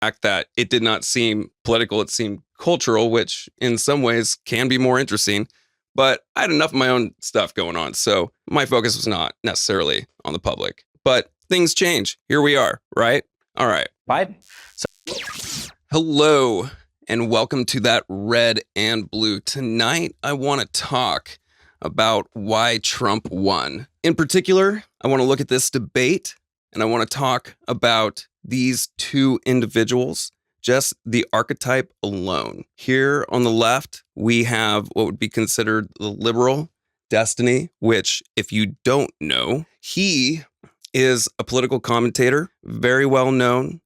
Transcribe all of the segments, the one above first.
fact that it did not seem political, it seemed cultural, which in some ways can be more interesting. But I had enough of my own stuff going on, so my focus was not necessarily on the public. But things change. Here we are, right? All right. Biden. Hello, and welcome to That Red and Blue. Tonight, I want to talk about why Trump won. In particular, I want to look at this debate, and I want to talk about these two individuals, just the archetype alone. Here on the left, we have what would be considered the liberal Destiny, which, if you don't know, he is a political commentator, very well known.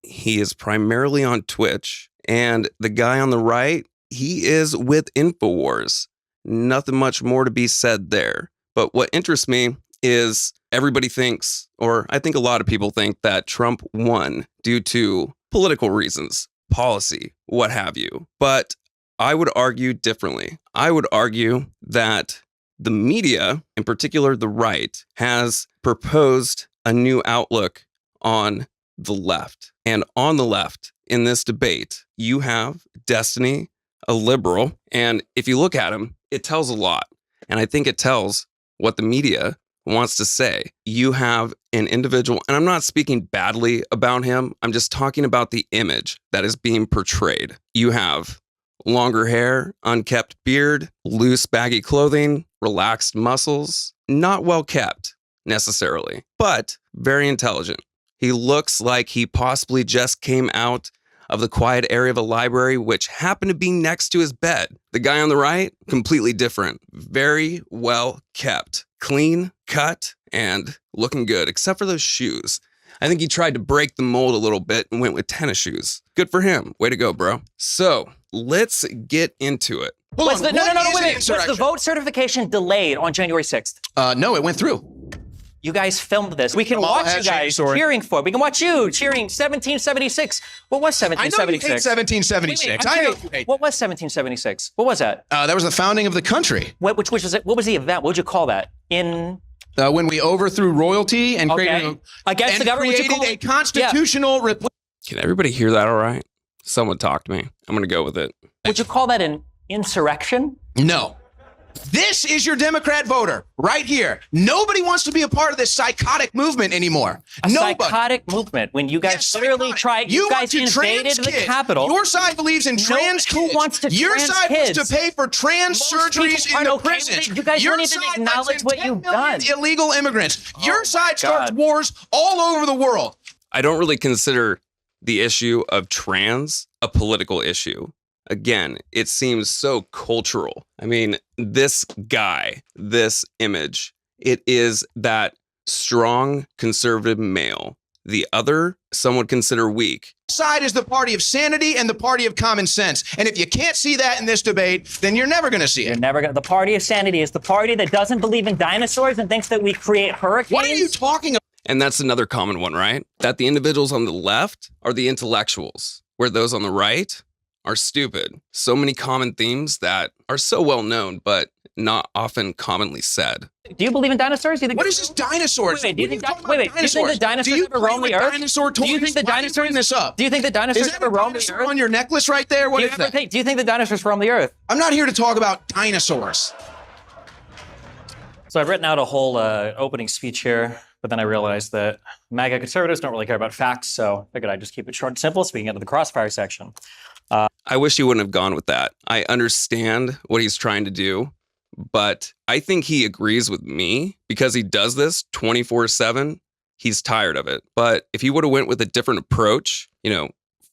He is primarily on Twitch. And the guy on the right, he is with InfoWars. Nothing much more to be said there. But what interests me is everybody thinks, or I think a lot of people think, that Trump won due to political reasons, policy, what have you. But I would argue differently. I would argue that the media, in particular the right, has proposed a new outlook on the left. And on the left, in this debate, you have Destiny, a liberal, and if you look at him, it tells a lot. And I think it tells what the media wants to say. You have an individual, and I'm not speaking badly about him, I'm just talking about the image that is being portrayed. You have longer hair, unkept beard, loose baggy clothing, relaxed muscles, not well kept necessarily, but very intelligent. He looks like he possibly just came out of the quiet area of a library, which happened to be next to his bed. The guy on the right, completely different, very well kept, clean cut, and looking good, except for those shoes. I think he tried to break the mold a little bit and went with tennis shoes. Good for him. Way to go, bro. So let's get into it. Wait. Was the vote certification delayed on January 6th? No, it went through. You guys filmed this. We can watch you guys cheering for it. We can watch you cheering 1776. What was 1776? I know you hate 1776. I know you hate. What was 1776? What was that? That was the founding of the country. Which was it? What was the event? What would you call that? When we overthrew royalty and created against the government, created a constitutional republic. Can everybody hear that all right? Someone talk to me. I'm going to go with it. Would you call that an insurrection? No. This is your Democrat voter right here. Nobody wants to be a part of this psychotic movement anymore. Psychotic movement when you guys literally tried. You guys invaded the Capitol. Your side believes in trans kids. Who wants to Your trans side kids? wants to pay for trans surgeries in the prisons. You guys don't even acknowledge what you've done. Illegal immigrants. Your side starts wars all over the world. I don't really consider the issue of trans a political issue. Again, it seems so cultural. I mean, this guy, this image, it is that strong conservative male. The other, some would consider weak. Side is the party of sanity and the party of common sense. And if you can't see that in this debate, then you're never going to see it. The party of sanity is the party that doesn't believe in dinosaurs and thinks that we create hurricanes. What are you talking about? And that's another common one, right? That the individuals on the left are the intellectuals, where those on the right are stupid. So many common themes that are so well known, but not often commonly said. Do you believe in dinosaurs? What is this dinosaurs? Do you think the dinosaurs ever roamed the earth? Do you think the dinosaurs this up? Do you think the dinosaurs ever roamed the earth? On your necklace right there? What is that? Do you think the dinosaurs roamed the earth? I'm not here to talk about dinosaurs. So I've written out a whole opening speech here, but then I realized that MAGA conservatives don't really care about facts, so I figured I'd just keep it short and simple so we can get to the crossfire section. I wish he wouldn't have gone with that. I understand what he's trying to do, but I think he agrees with me because he does this 24/7. He's tired of it. But if he would have went with a different approach,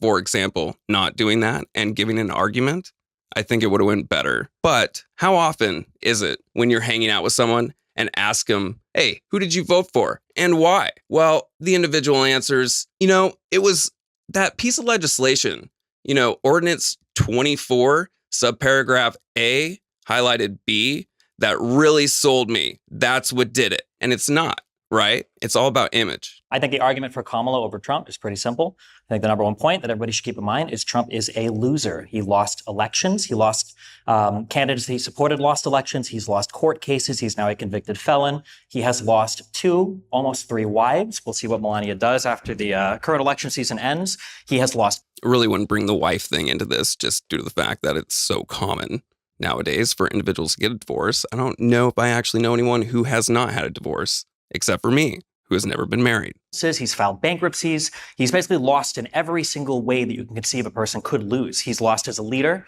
for example, not doing that and giving an argument, I think it would have went better. But how often is it when you're hanging out with someone and ask them, hey, who did you vote for and why? Well, the individual answers, it was that piece of legislation. Ordinance 24, subparagraph A, highlighted B, that really sold me. That's what did it. And it's not. right? It's all about image. I think the argument for Kamala over Trump is pretty simple. I think the number one point that everybody should keep in mind is Trump is a loser. He lost elections. He lost candidates that he supported lost elections. He's lost court cases. He's now a convicted felon. He has lost 2, almost 3 wives. We'll see what Melania does after the current election season ends. He has lost. I really wouldn't bring the wife thing into this just due to the fact that it's so common nowadays for individuals to get a divorce. I don't know if I actually know anyone who has not had a divorce, except for me, who has never been married. He's filed bankruptcies. He's basically lost in every single way that you can conceive a person could lose. He's lost as a leader.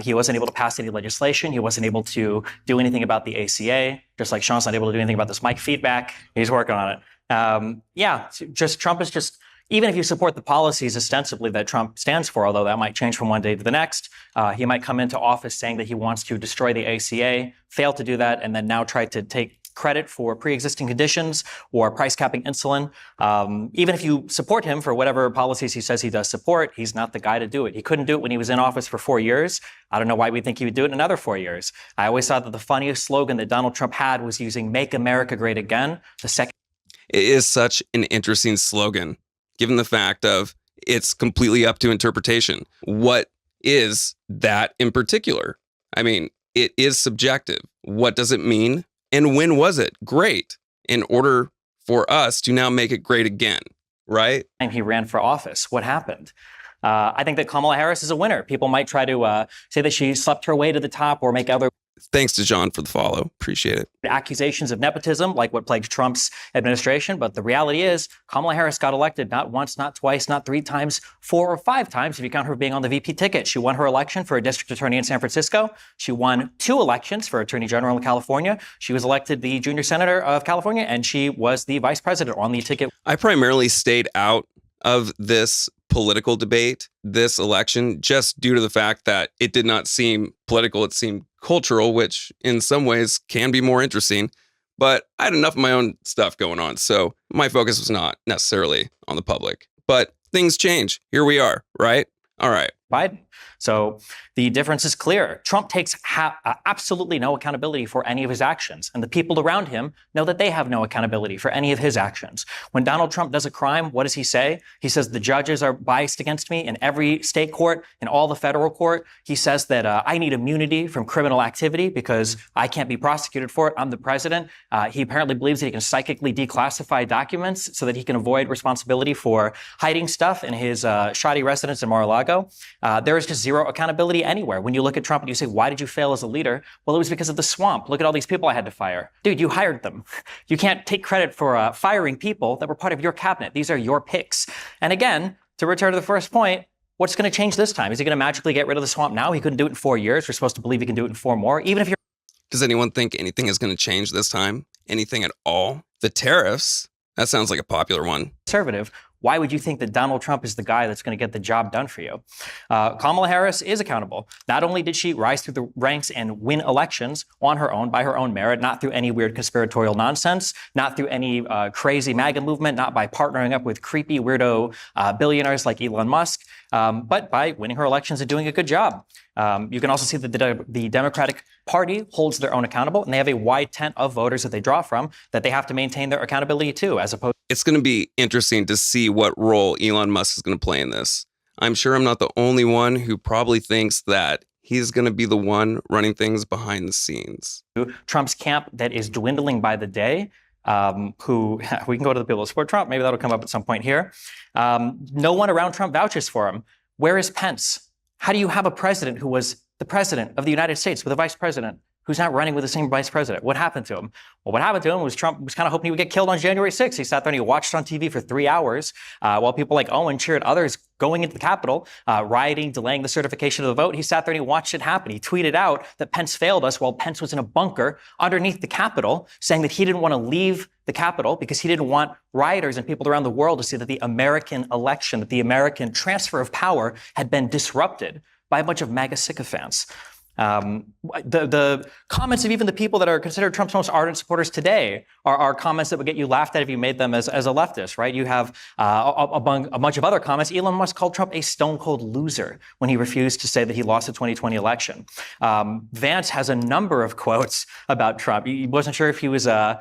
He wasn't able to pass any legislation. He wasn't able to do anything about the ACA, just like Sean's not able to do anything about this mic feedback. He's working on it. Trump is just, even if you support the policies ostensibly that Trump stands for, although that might change from one day to the next, he might come into office saying that he wants to destroy the ACA, fail to do that, and then now try to take credit for pre-existing conditions or price capping insulin. Even if you support him for whatever policies he says he does support, he's not the guy to do it. He couldn't do it when he was in office for 4 years. I don't know why we think he would do it in another 4 years. I always thought that the funniest slogan that Donald Trump had was using "Make America Great Again." It is such an interesting slogan, given the fact of it's completely up to interpretation. What is that in particular? I mean, it is subjective. What does it mean? And when was it great in order for us to now make it great again, right? And he ran for office. What happened? I think that Kamala Harris is a winner. People might try to say that she slept her way to the top or make other... Thanks to John for the follow. Appreciate it. Accusations of nepotism, like what plagued Trump's administration. But the reality is, Kamala Harris got elected not once, not twice, not 3 times, 4 or 5 times, if you count her being on the VP ticket. She won her election for a district attorney in San Francisco. She won 2 elections for attorney general in California. She was elected the junior senator of California, and she was the vice president on the ticket. I primarily stayed out of this political debate, this election, just due to the fact that it did not seem political. It seemed cultural, which in some ways can be more interesting. But I had enough of my own stuff going on, so my focus was not necessarily on the public. But things change. Here we are, right? All right. Biden. So the difference is clear. Trump takes absolutely no accountability for any of his actions. And the people around him know that they have no accountability for any of his actions. When Donald Trump does a crime, what does he say? He says the judges are biased against me in every state court, in all the federal court. He says that I need immunity from criminal activity because I can't be prosecuted for it. I'm the president. He apparently believes that he can psychically declassify documents so that he can avoid responsibility for hiding stuff in his shoddy residence in Mar-a-Lago. There is just zero accountability anywhere. When you look at Trump and you say, why did you fail as a leader? Well, it was because of the swamp. Look at all these people I had to fire. Dude, you hired them. You can't take credit for firing people that were part of your cabinet. These are your picks. And again, to return to the first point, what's going to change this time? Is he going to magically get rid of the swamp now? He couldn't do it in 4 years. We're supposed to believe he can do it in 4 more. Even if you're... Does anyone think anything is going to change this time? Anything at all? The tariffs? That sounds like a popular one. Conservative. Why would you think that Donald Trump is the guy that's going to get the job done for you? Kamala Harris is accountable. Not only did she rise through the ranks and win elections on her own, by her own merit, not through any weird conspiratorial nonsense, not through any crazy MAGA movement, not by partnering up with creepy weirdo billionaires like Elon Musk, but by winning her elections and doing a good job. You can also see that the Democratic Party holds their own accountable, and they have a wide tent of voters that they draw from that they have to maintain their accountability to, as opposed... It's going to be interesting to see what role Elon Musk is going to play in this. I'm sure I'm not the only one who probably thinks that he's going to be the one running things behind the scenes. Trump's camp that is dwindling by the day, who we can go to the people who support Trump. Maybe that'll come up at some point here. No one around Trump vouches for him. Where is Pence? How do you have a president who was the president of the United States with a vice president who's not running with the same vice president? What happened to him? Well, what happened to him was Trump was kind of hoping he would get killed on January 6th. He sat there and he watched on TV for 3 hours while people like Owen cheered others going into the Capitol, rioting, delaying the certification of the vote. He sat there and he watched it happen. He tweeted out that Pence failed us while Pence was in a bunker underneath the Capitol, saying that he didn't want to leave the Capitol because he didn't want rioters and people around the world to see that the American election, that the American transfer of power had been disrupted by a bunch of MAGA sycophants. The comments of even the people that are considered Trump's most ardent supporters today are comments that would get you laughed at if you made them as a leftist, right? You have a bunch of other comments. Elon Musk called Trump a stone cold loser when he refused to say that he lost the 2020 election. Vance has a number of quotes about Trump. He wasn't sure if he was I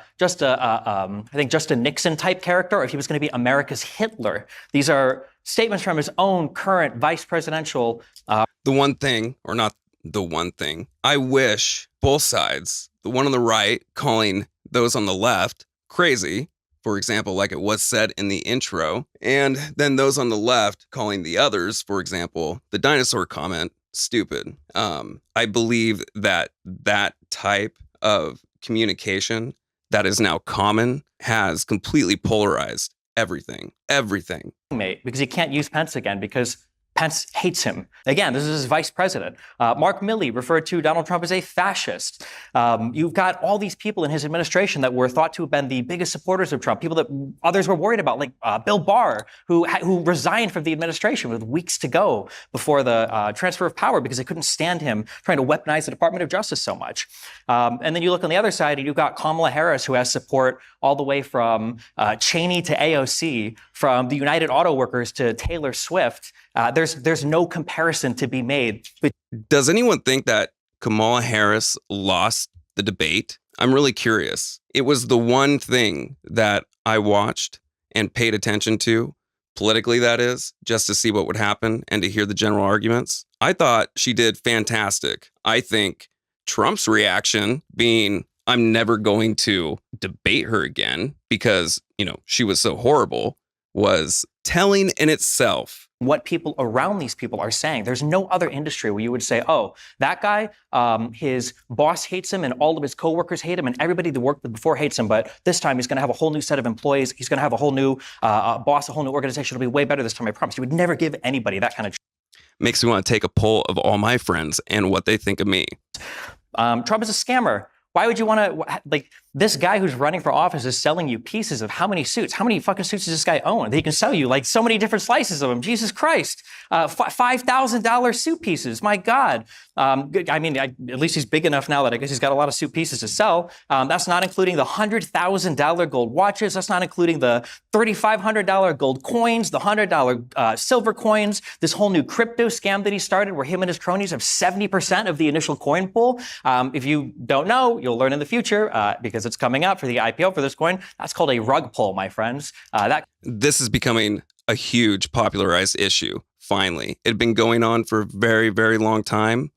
think just a Nixon type character, or if he was going to be America's Hitler. These are statements from his own current vice presidential. The one thing, or not the one thing, I wish both sides, the one on the right calling those on the left crazy, for example, like it was said in the intro, and then those on the left calling the others, for example, the dinosaur comment, stupid. I believe that that type of communication that is now common has completely polarized everything. Because he can't use Pence again because Pence hates him. Again, this is his vice president. Mark Milley referred to Donald Trump as a fascist. You've got all these people in his administration that were thought to have been the biggest supporters of Trump, people that others were worried about, like Bill Barr, who resigned from the administration with weeks to go before the transfer of power because they couldn't stand him trying to weaponize the Department of Justice so much. And then you look on the other side and you've got Kamala Harris, who has support all the way from Cheney to AOC, from the United Auto Workers to Taylor Swift. There's no comparison to be made. Does anyone think that Kamala Harris lost the debate? I'm really curious. It was the one thing that I watched and paid attention to, politically that is, just to see what would happen and to hear the general arguments. I thought she did fantastic. I think Trump's reaction being, I'm never going to debate her again because, she was so horrible, was telling in itself. What people around these people are saying. There's no other industry where you would say, oh, that guy, his boss hates him and all of his coworkers hate him and everybody that worked with before hates him, but this time he's going to have a whole new set of employees. He's going to have a whole new boss, a whole new organization. It'll be way better this time, I promise. You would never give anybody that kind of. Makes me want to take a poll of all my friends and what they think of me. Trump is a scammer. Why would you want to, this guy who's running for office is selling you pieces of how many suits? How many fucking suits does this guy own? He can sell you so many different slices of them. Jesus Christ. $5,000 suit pieces. My God. At least he's big enough now that I guess he's got a lot of suit pieces to sell. That's not including the $100,000 gold watches. That's not including the $3,500 gold coins, the $100 silver coins, this whole new crypto scam that he started where him and his cronies have 70% of the initial coin pool. If you don't know, you'll learn in the future because it's coming out for the IPO for this coin. That's called a rug pull, my friends. This is becoming a huge popularized issue, finally. It had been going on for a very, very long time,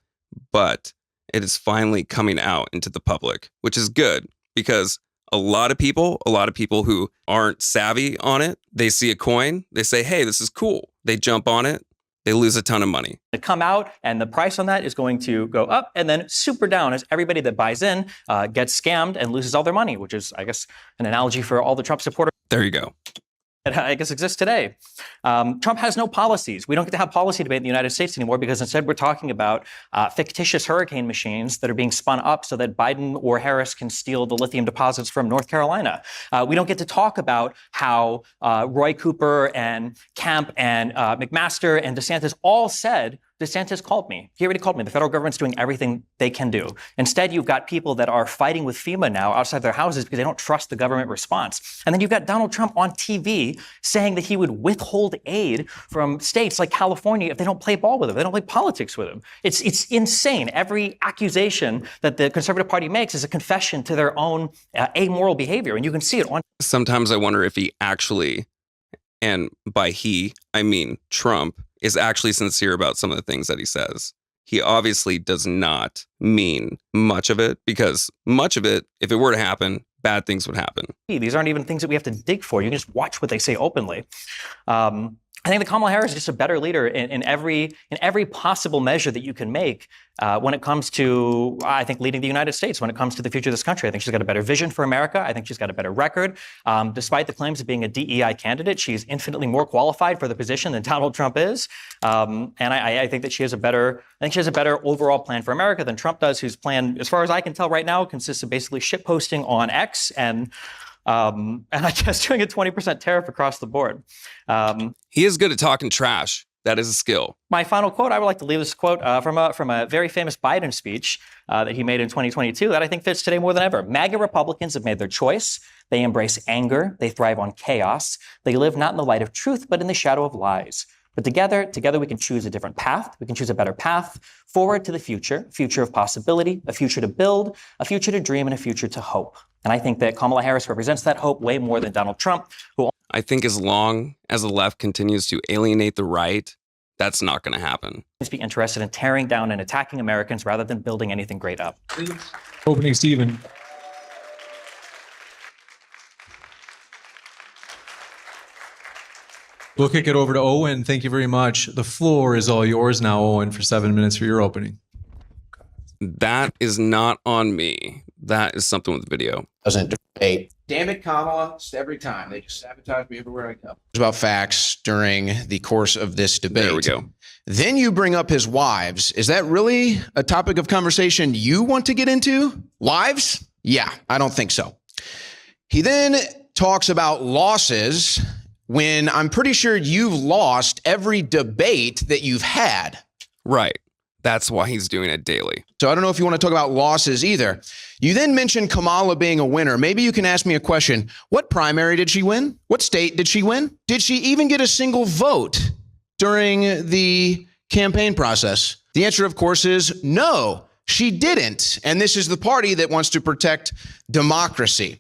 but it is finally coming out into the public, which is good because a lot of people who aren't savvy on it, they see a coin, they say, hey, this is cool. They jump on it. They lose a ton of money. To come out, and the price on that is going to go up and then super down as everybody that buys in gets scammed and loses all their money, which is, I guess, an analogy for all the Trump supporters. There you go. That I guess exists today. Trump has no policies. We don't get to have policy debate in the United States anymore because instead we're talking about fictitious hurricane machines that are being spun up so that Biden or Harris can steal the lithium deposits from North Carolina. We don't get to talk about how Roy Cooper and Kemp and McMaster and DeSantis all said, DeSantis called me. He already called me. The federal government's doing everything they can do. Instead, you've got people that are fighting with FEMA now outside their houses because they don't trust the government response. And then you've got Donald Trump on TV saying that he would withhold aid from states like California if they don't play ball with him, they don't play politics with him. It's insane. Every accusation that the Conservative Party makes is a confession to their own amoral behavior. And you can see it on. Sometimes I wonder if he actually, and by he, I mean Trump, is actually sincere about some of the things that he says. He obviously does not mean much of it because much of it, if it were to happen, bad things would happen. These aren't even things that we have to dig for. You can just watch what they say openly. I think that Kamala Harris is just a better leader in every possible measure that you can make when it comes to, I think, leading the United States, when it comes to the future of this country. I think she's got a better vision for America. I think she's got a better record. Despite the claims of being a DEI candidate, she's infinitely more qualified for the position than Donald Trump is. And I think that she has a better overall plan for America than Trump does, whose plan, as far as I can tell right now, consists of basically shitposting on X and I guess doing a 20% tariff across the board. He is good at talking trash. That is a skill. My final quote, I would like to leave this quote from a very famous Biden speech that he made in 2022 that I think fits today more than ever. MAGA Republicans have made their choice. They embrace anger. They thrive on chaos. They live not in the light of truth, but in the shadow of lies. But together we can choose a different path. We can choose a better path forward to the future of possibility, a future to build, a future to dream, and a future to hope. And I think that Kamala Harris represents that hope way more than Donald Trump, who I think as long as the left continues to alienate the right, that's not going to happen. be interested in tearing down and attacking Americans rather than building anything great up. Opening, Stephen. We'll kick it over to Owen. Thank you very much. The floor is all yours now, Owen, for 7 minutes for your opening. That is not on me. That is something with the video. Doesn't debate. Damn it, Kamala. It's every time. They just sabotage me everywhere I go. It's about facts during the course of this debate. There we go. Then you bring up his wives. Is that really a topic of conversation you want to get into? Wives? Yeah, I don't think so. He then talks about losses when I'm pretty sure you've lost every debate that you've had. Right. That's why he's doing it daily. So I don't know if you want to talk about losses either. You then mentioned Kamala being a winner. Maybe you can ask me a question. What primary did she win? What state did she win? Did she even get a single vote during the campaign process? The answer, of course, is no, she didn't. And this is the party that wants to protect democracy.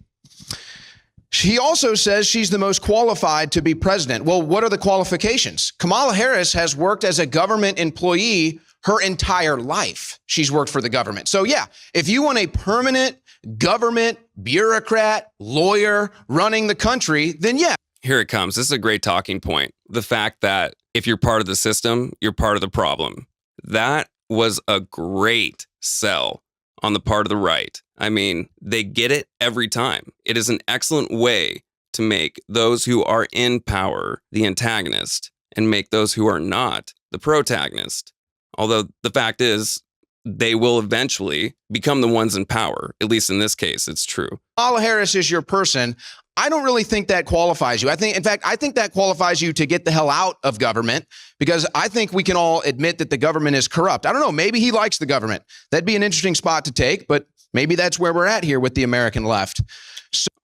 She also says she's the most qualified to be president. Well, what are the qualifications? Kamala Harris has worked as a government employee her entire life. She's worked for the government. So yeah, if you want a permanent government bureaucrat, lawyer running the country, then yeah. Here it comes. This is a great talking point. The fact that if you're part of the system, you're part of the problem. That was a great sell on the part of the right. I mean, they get it every time. It is an excellent way to make those who are in power the antagonist and make those who are not the protagonist. Although the fact is, they will eventually become the ones in power. At least in this case, it's true. Kamala Harris is your person. I don't really think that qualifies you. I think that qualifies you to get the hell out of government, because I think we can all admit that the government is corrupt. I don't know. Maybe he likes the government. That'd be an interesting spot to take, but maybe that's where we're at here with the American left.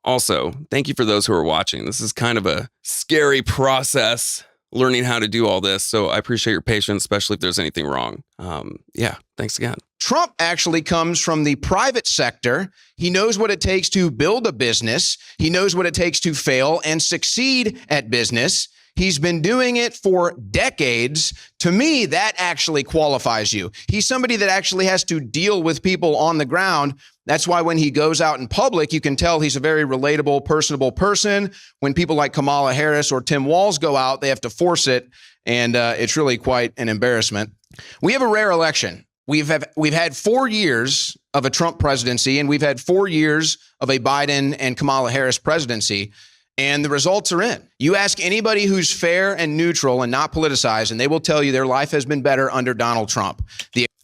Also, thank you for those who are watching. This is kind of a scary process, learning how to do all this. So I appreciate your patience, especially if there's anything wrong. Yeah, thanks again. Trump actually comes from the private sector. He knows what it takes to build a business. He knows what it takes to fail and succeed at business. He's been doing it for decades. To me, that actually qualifies you. He's somebody that actually has to deal with people on the ground. That's why when he goes out in public, you can tell he's a very relatable, personable person. When people like Kamala Harris or Tim Walz go out, they have to force it, and it's really quite an embarrassment. We have a rare election. We've had 4 years of a Trump presidency, and we've had 4 years of a Biden and Kamala Harris presidency, and the results are in. You ask anybody who's fair and neutral and not politicized, and they will tell you their life has been better under Donald Trump.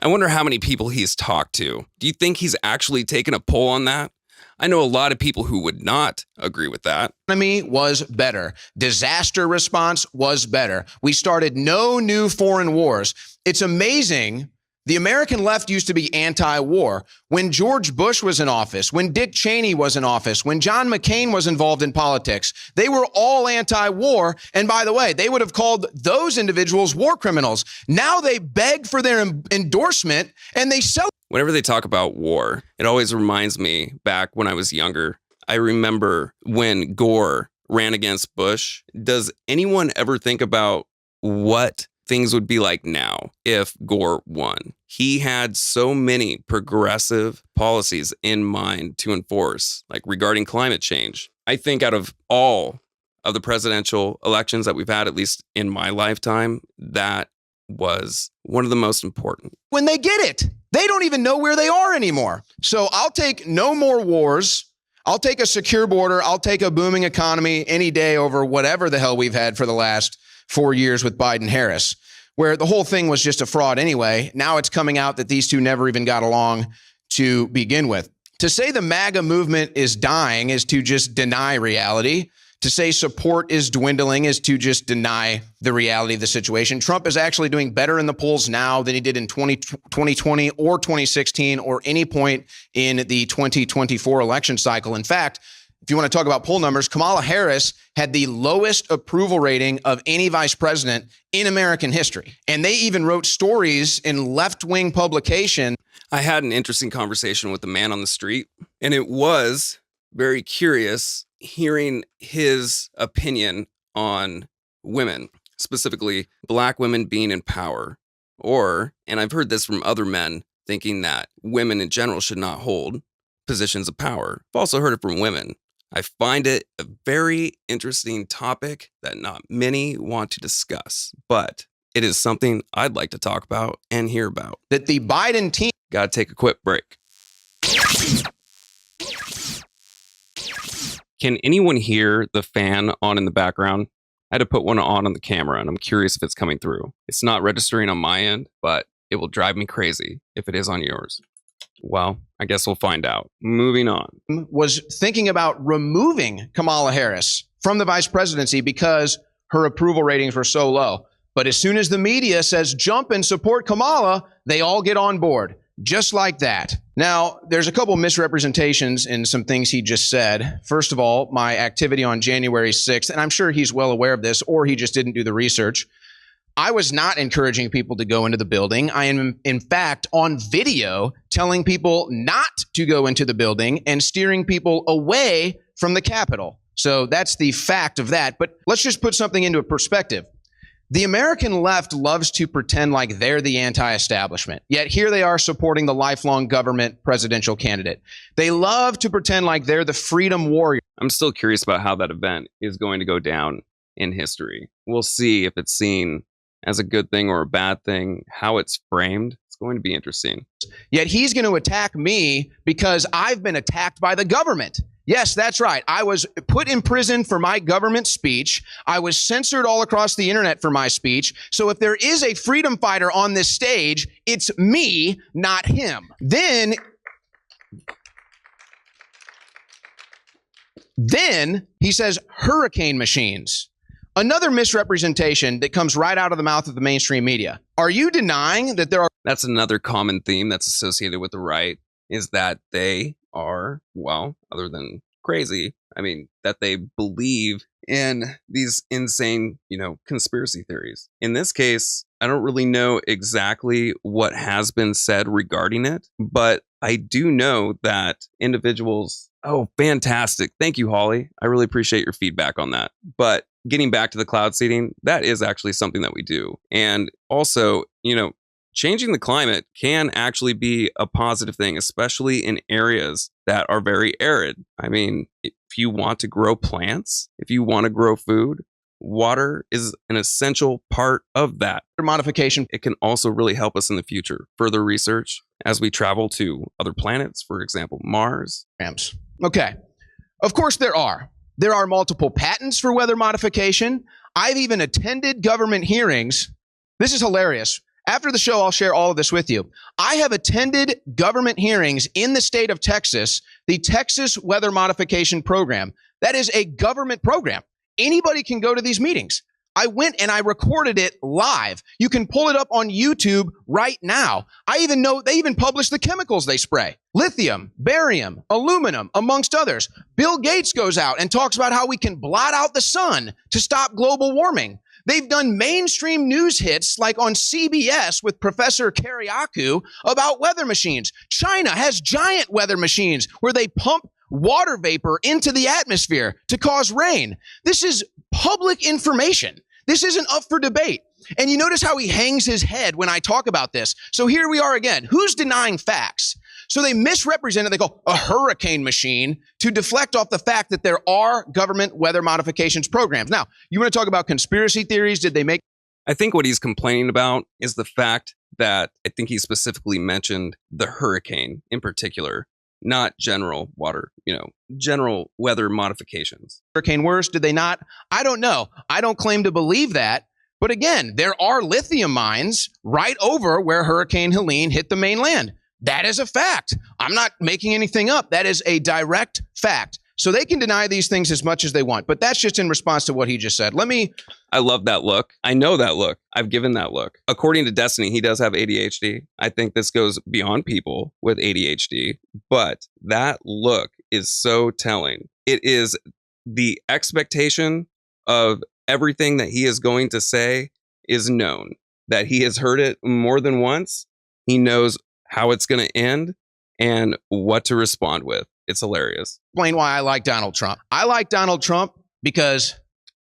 I wonder how many people he's talked to. Do you think he's actually taken a poll on that? I know a lot of people who would not agree with that. Economy was better. Disaster response was better. We started no new foreign wars. It's amazing. The American left used to be anti-war. When George Bush was in office, when Dick Cheney was in office, when John McCain was involved in politics, they were all anti-war. And by the way, they would have called those individuals war criminals. Now they beg for their endorsement and they sell. Whenever they talk about war, it always reminds me back when I was younger. I remember when Gore ran against Bush. Does anyone ever think about what things would be like now if Gore won? He had so many progressive policies in mind to enforce, like regarding climate change. I think out of all of the presidential elections that we've had, at least in my lifetime, that was one of the most important. When they get it, they don't even know where they are anymore. So I'll take no more wars. I'll take a secure border. I'll take a booming economy any day over whatever the hell we've had for the last 4 years with Biden-Harris, where the whole thing was just a fraud anyway. Now it's coming out that these two never even got along to begin with. To say the MAGA movement is dying is to just deny reality. To say support is dwindling is to just deny the reality of the situation. Trump is actually doing better in the polls now than he did in 2020 or 2016 or any point in the 2024 election cycle. In fact, if you want to talk about poll numbers, Kamala Harris had the lowest approval rating of any vice president in American history. And they even wrote stories in left-wing publication. I had an interesting conversation with a man on the street, and it was very curious hearing his opinion on women, specifically Black women being in power. And I've heard this from other men, thinking that women in general should not hold positions of power. I've also heard it from women. I find it a very interesting topic that not many want to discuss, but it is something I'd like to talk about and hear about. That the Biden team... Got to take a quick break. Can anyone hear the fan on in the background? I had to put one on the camera, and I'm curious if it's coming through. It's not registering on my end, but it will drive me crazy if it is on yours. Well, I guess we'll find out. Moving on. Was thinking about removing Kamala Harris from the vice presidency because her approval ratings were so low. But as soon as the media says jump and support Kamala, they all get on board. Just like that. Now, there's a couple misrepresentations in some things he just said. First of all, my activity on January 6th, and I'm sure he's well aware of this, or he just didn't do the research. I was not encouraging people to go into the building. I am, in fact, on video telling people not to go into the building and steering people away from the Capitol. So that's the fact of that. But let's just put something into perspective. The American left loves to pretend like they're the anti-establishment, yet here they are supporting the lifelong government presidential candidate. They love to pretend like they're the freedom warrior. I'm still curious about how that event is going to go down in history. We'll see if it's seen as a good thing or a bad thing, how it's framed. It's going to be interesting. Yet he's going to attack me because I've been attacked by the government. Yes, that's right. I was put in prison for my government speech. I was censored all across the internet for my speech. So if there is a freedom fighter on this stage, it's me, not him. Then he says hurricane machines. Another misrepresentation that comes right out of the mouth of the mainstream media. Are you denying that there are... That's another common theme that's associated with the right, is that they are, well, other than crazy, I mean, that they believe in these insane, conspiracy theories. In this case, I don't really know exactly what has been said regarding it, but I do know that individuals... Oh, fantastic. Thank you, Holly. I really appreciate your feedback on that. But getting back to the cloud seeding, that is actually something that we do. And also, changing the climate can actually be a positive thing, especially in areas that are very arid. I mean, if you want to grow plants, if you want to grow food, water is an essential part of that. Modification. It can also really help us in the future. Further research as we travel to other planets, for example, Mars. Okay. Of course there are. There are multiple patents for weather modification. I've even attended government hearings. This is hilarious. After the show, I'll share all of this with you. I have attended government hearings in the state of Texas, the Texas Weather Modification Program. That is a government program. Anybody can go to these meetings. I went and I recorded it live. You can pull it up on YouTube right now. I even know they even publish the chemicals they spray. Lithium, barium, aluminum, amongst others. Bill Gates goes out and talks about how we can blot out the sun to stop global warming. They've done mainstream news hits like on CBS with Professor Kariakou about weather machines. China has giant weather machines where they pump water vapor into the atmosphere to cause rain. This is public information. This isn't up for debate. And you notice how he hangs his head when I talk about this. So here we are again. Who's denying facts? So they misrepresent it. They go a hurricane machine to deflect off the fact that there are government weather modifications programs. Now, you want to talk about conspiracy theories? Did they make... I think what he's complaining about is the fact that I think he specifically mentioned the hurricane in particular, not general water, general weather modifications. Hurricane worse? Did they not? I don't know. I don't claim to believe that. But again, there are lithium mines right over where Hurricane Helene hit the mainland. That is a fact. I'm not making anything up. That is a direct fact. So they can deny these things as much as they want. But that's just in response to what he just said. I love that look. I know that look. I've given that look. According to Destiny, he does have ADHD. I think this goes beyond people with ADHD, but that look is so telling. It is the expectation of everything that he is going to say is known, that he has heard it more than once. He knows how it's going to end and what to respond with. It's hilarious. Explain why I like Donald Trump. I like Donald Trump because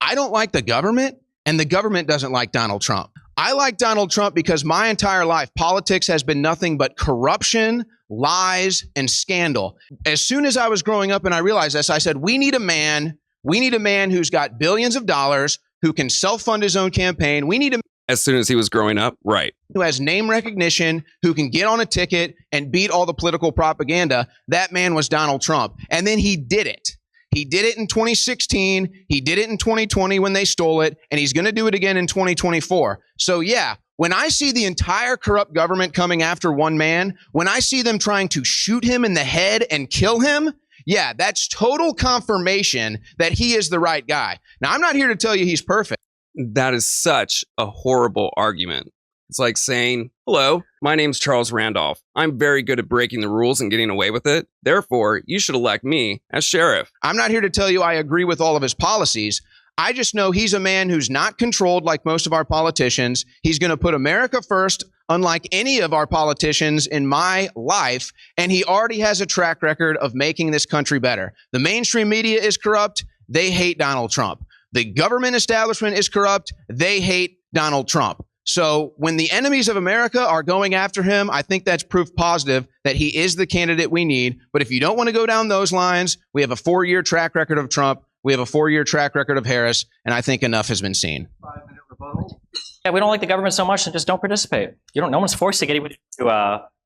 I don't like the government, and the government doesn't like Donald Trump. I like Donald Trump because my entire life, politics has been nothing but corruption, lies, and scandal. As soon as I was growing up and I realized this, I said, we need a man who's got billions of dollars, who can self-fund his own campaign. We need a As soon as he was growing up, right. who has name recognition, who can get on a ticket and beat all the political propaganda. That man was Donald Trump. And then he did it. He did it in 2016. He did it in 2020 when they stole it. And he's going to do it again in 2024. So yeah, when I see the entire corrupt government coming after one man, when I see them trying to shoot him in the head and kill him, yeah, that's total confirmation that he is the right guy. Now, I'm not here to tell you he's perfect. That is such a horrible argument. It's like saying, hello, my name's Charles Randolph. I'm very good at breaking the rules and getting away with it. Therefore, you should elect me as sheriff. I'm not here to tell you I agree with all of his policies. I just know he's a man who's not controlled like most of our politicians. He's going to put America first, unlike any of our politicians in my life. And he already has a track record of making this country better. The mainstream media is corrupt. They hate Donald Trump. The government establishment is corrupt. They hate Donald Trump. So when the enemies of America are going after him, I think that's proof positive that he is the candidate we need. But if you don't want to go down those lines, we have a 4-year track record of Trump. We have a 4-year track record of Harris. And I think enough has been seen. 5-minute rebuttal. Yeah, we don't like the government so much, and just don't participate. No one's forced to get anybody to.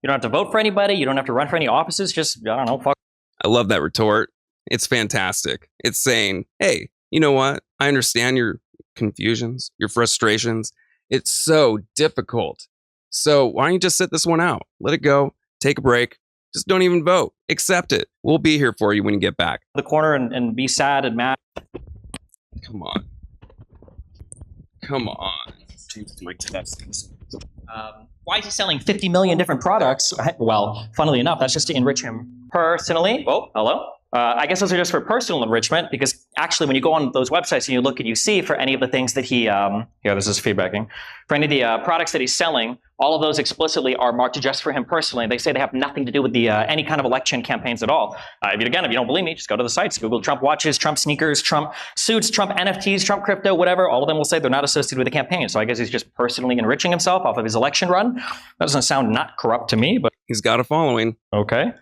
You don't have to vote for anybody. You don't have to run for any offices. Just, I don't know, fuck. I love that retort. It's fantastic. It's saying, hey, you know what? I understand your confusions, your frustrations. It's so difficult. So why don't you just sit this one out? Let it go. Take a break. Just don't even vote. Accept it. We'll be here for you when you get back. The corner and be sad and mad. Come on. Come on. Why is he selling 50 million different products? Well, funnily enough, that's just to enrich him personally. Oh, hello. I guess those are just for personal enrichment, because actually when you go on those websites and you look and you see for any of the things that he, here, this is feedbacking, for any of the products that he's selling, all of those explicitly are marked just for him personally. They say they have nothing to do with the any kind of election campaigns at all. If you don't believe me, just go to the sites, Google Trump watches, Trump sneakers, Trump suits, Trump NFTs, Trump crypto, whatever. All of them will say they're not associated with the campaign. So I guess he's just personally enriching himself off of his election run. That doesn't sound not corrupt to me, but He's got a following. okay.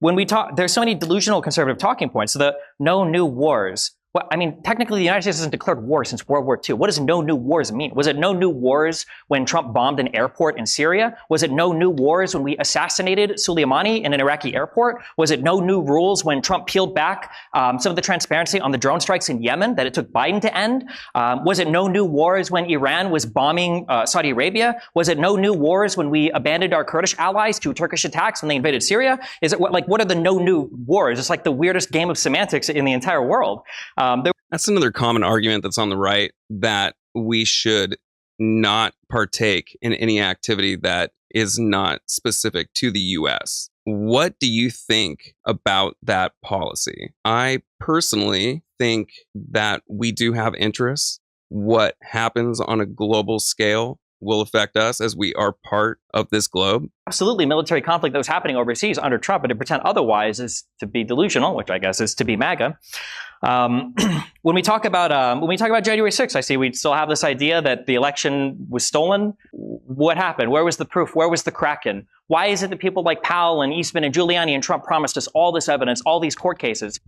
When we talk, there's so many delusional conservative talking points. So the no new wars. Well, I mean, technically, the United States hasn't declared war since World War II. What does no new wars mean? Was it no new wars when Trump bombed an airport in Syria? Was it no new wars when we assassinated Soleimani in an Iraqi airport? Was it no new rules when Trump peeled back some of the transparency on the drone strikes in Yemen that it took Biden to end? Was it no new wars when Iran was bombing Saudi Arabia? Was it no new wars when we abandoned our Kurdish allies to Turkish attacks when they invaded Syria? Is it what are the no new wars? It's like the weirdest game of semantics in the entire world. That's another common argument that's on the right, that we should not partake in any activity that is not specific to the U.S. What do you think about that policy? I personally think that we do have interests. What happens on a global scale will affect us, as we are part of this globe. Absolutely, military conflict that was happening overseas under Trump, but to pretend otherwise is to be delusional, which I guess is to be MAGA. When we talk about January 6th, I see we still have this idea that the election was stolen. What happened? Where was the proof? Where was the Kraken? Why is it that people like Powell and Eastman and Giuliani and Trump promised us all this evidence, all these court cases?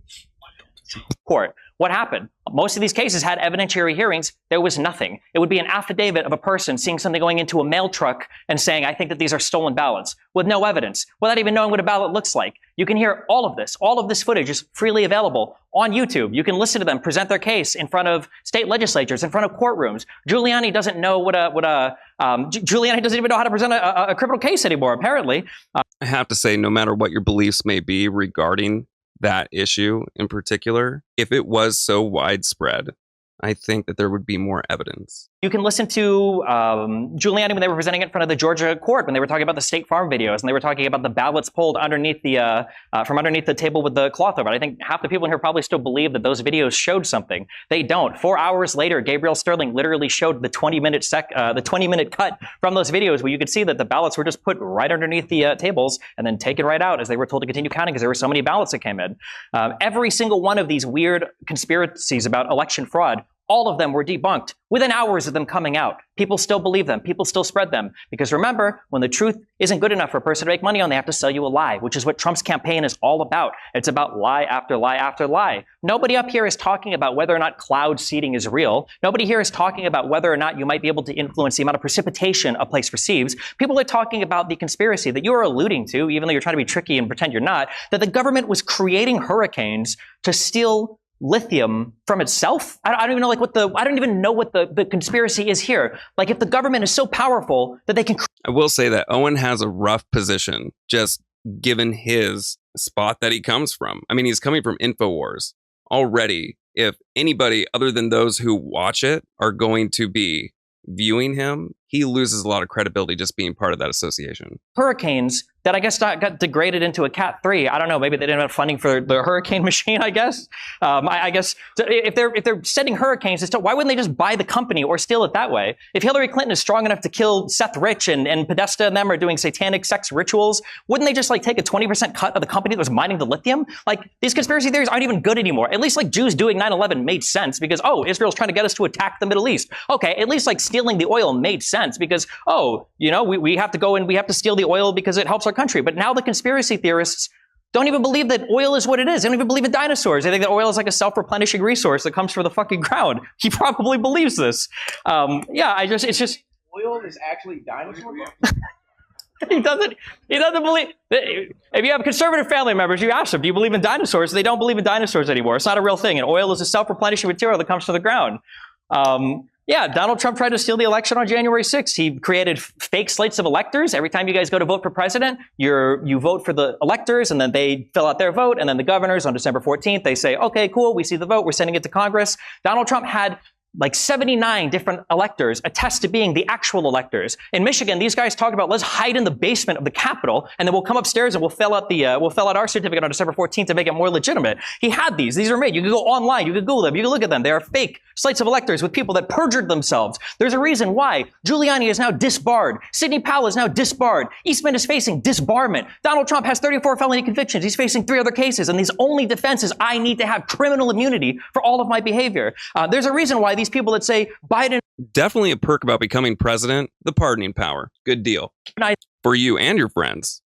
Court. What happened? Most of these cases had evidentiary hearings. There was nothing. It would be an affidavit of a person seeing something going into a mail truck and saying, I think that these are stolen ballots, with no evidence, without even knowing what a ballot looks like. You can hear all of this. All of this footage is freely available on YouTube. You can listen to them present their case in front of state legislatures, in front of courtrooms. Giuliani doesn't know Giuliani doesn't even know how to present a criminal case anymore, apparently. I have to say, no matter what your beliefs may be regarding that issue in particular, if it was so widespread, I think that there would be more evidence. You can listen to Giuliani when they were presenting it in front of the Georgia court, when they were talking about the State Farm videos, and they were talking about the ballots pulled underneath the from underneath the table with the cloth over it. I think half the people in here probably still believe that those videos showed something. They don't. 4 hours later, Gabriel Sterling literally showed the 20-minute cut from those videos where you could see that the ballots were just put right underneath the tables and then taken right out as they were told to continue counting because there were so many ballots that came in. Every single one of these weird conspiracies about election fraud, all of them were debunked within hours of them coming out. People still believe them. People still spread them. Because remember, when the truth isn't good enough for a person to make money on, they have to sell you a lie, which is what Trump's campaign is all about. It's about lie after lie after lie. Nobody up here is talking about whether or not cloud seeding is real. Nobody here is talking about whether or not you might be able to influence the amount of precipitation a place receives. People are talking about the conspiracy that you are alluding to, even though you're trying to be tricky and pretend you're not, that the government was creating hurricanes to steal lithium from itself. I don't even know I don't even know what the conspiracy is here. Like, if the government is so powerful that they can. I will say that Owen has a rough position, just given his spot that he comes from. I mean, he's coming from InfoWars already. If anybody other than those who watch it are going to be viewing him, he loses a lot of credibility just being part of that association. Hurricanes that I guess got degraded into a Cat 3. I don't know. Maybe they didn't have funding for the hurricane machine, I guess. I guess if they're sending hurricanes, why wouldn't they just buy the company or steal it that way? If Hillary Clinton is strong enough to kill Seth Rich and Podesta and them are doing satanic sex rituals, wouldn't they just take a 20% cut of the company that was mining the lithium? These conspiracy theories aren't even good anymore. At least Jews doing 9/11 made sense because, Israel's trying to get us to attack the Middle East. Okay, at least stealing the oil made sense because, we have to go and we have to steal the oil because it helps our country. But now the conspiracy theorists don't even believe that oil is what it is. They don't even believe in dinosaurs. They think that oil is like a self-replenishing resource that comes from the fucking ground. He probably believes this. It's just Oil is actually dinosaur. He doesn't believe. If you have conservative family members, you ask them, do you believe in dinosaurs? They don't believe in dinosaurs anymore. It's not a real thing. And oil is a self-replenishing material that comes from the ground. Donald Trump tried to steal the election on January 6th. He created fake slates of electors. Every time you guys go to vote for president, you vote for the electors, and then they fill out their vote. And then the governors on December 14th, they say, okay, cool, we see the vote. We're sending it to Congress. Donald Trump had 79 different electors attest to being the actual electors. In Michigan, these guys talk about, let's hide in the basement of the Capitol, and then we'll come upstairs and we'll fill out our certificate on December 14th to make it more legitimate. He had these. These are made. You can go online. You can Google them. You can look at them. They are fake slates of electors with people that perjured themselves. There's a reason why Giuliani is now disbarred. Sidney Powell is now disbarred. Eastman is facing disbarment. Donald Trump has 34 felony convictions. He's facing 3 other cases, and these only defense is I need to have criminal immunity for all of my behavior. There's a reason why these people that say Biden. Definitely a perk about becoming president, the pardoning power. Good deal. For you and your friends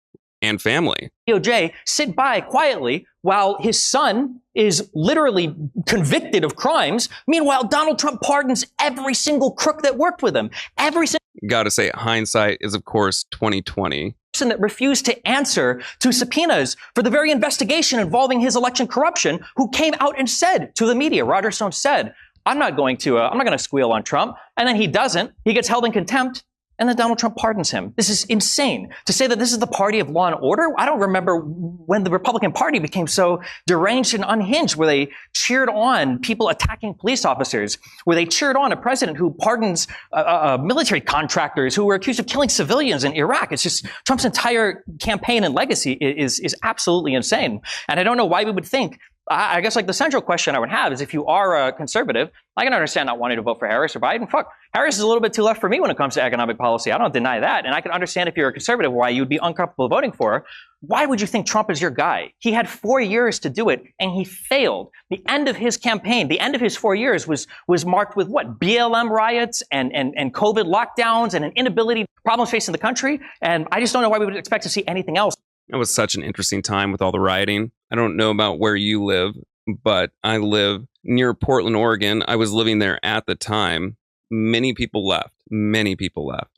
and family. DOJ sit by quietly while his son is literally convicted of crimes. Meanwhile, Donald Trump pardons every single crook that worked with him. Every single. Gotta say, hindsight is, of course, 2020. Person that refused to answer to subpoenas for the very investigation involving his election corruption, who came out and said to the media, Roger Stone said, I'm not going to squeal on Trump. And then he doesn't. He gets held in contempt. And then Donald Trump pardons him. This is insane. To say that this is the party of law and order, I don't remember when the Republican Party became so deranged and unhinged, where they cheered on people attacking police officers, where they cheered on a president who pardons military contractors who were accused of killing civilians in Iraq. It's just Trump's entire campaign and legacy is absolutely insane. And I don't know why we would think. I guess the central question I would have is, if you are a conservative, I can understand not wanting to vote for Harris or Biden. Fuck, Harris is a little bit too left for me when it comes to economic policy. I don't deny that. And I can understand if you're a conservative why you'd be uncomfortable voting for her. Why would you think Trump is your guy? He had 4 years to do it and he failed. The end of his campaign, the end of his 4 years was marked with what? BLM riots and COVID lockdowns and an inability, problems facing the country. And I just don't know why we would expect to see anything else. It was such an interesting time with all the rioting. I don't know about where you live, but I live near Portland, Oregon. I was living there at the time. Many people left.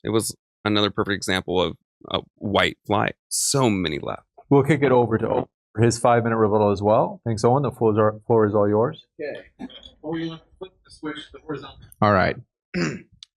It was another perfect example of a white flight. So many left. We'll kick it over to Owen for his 5-minute rebuttal as well. Thanks, Owen. The floor is all yours. Okay. Or you flip the switch to horizontal. All right.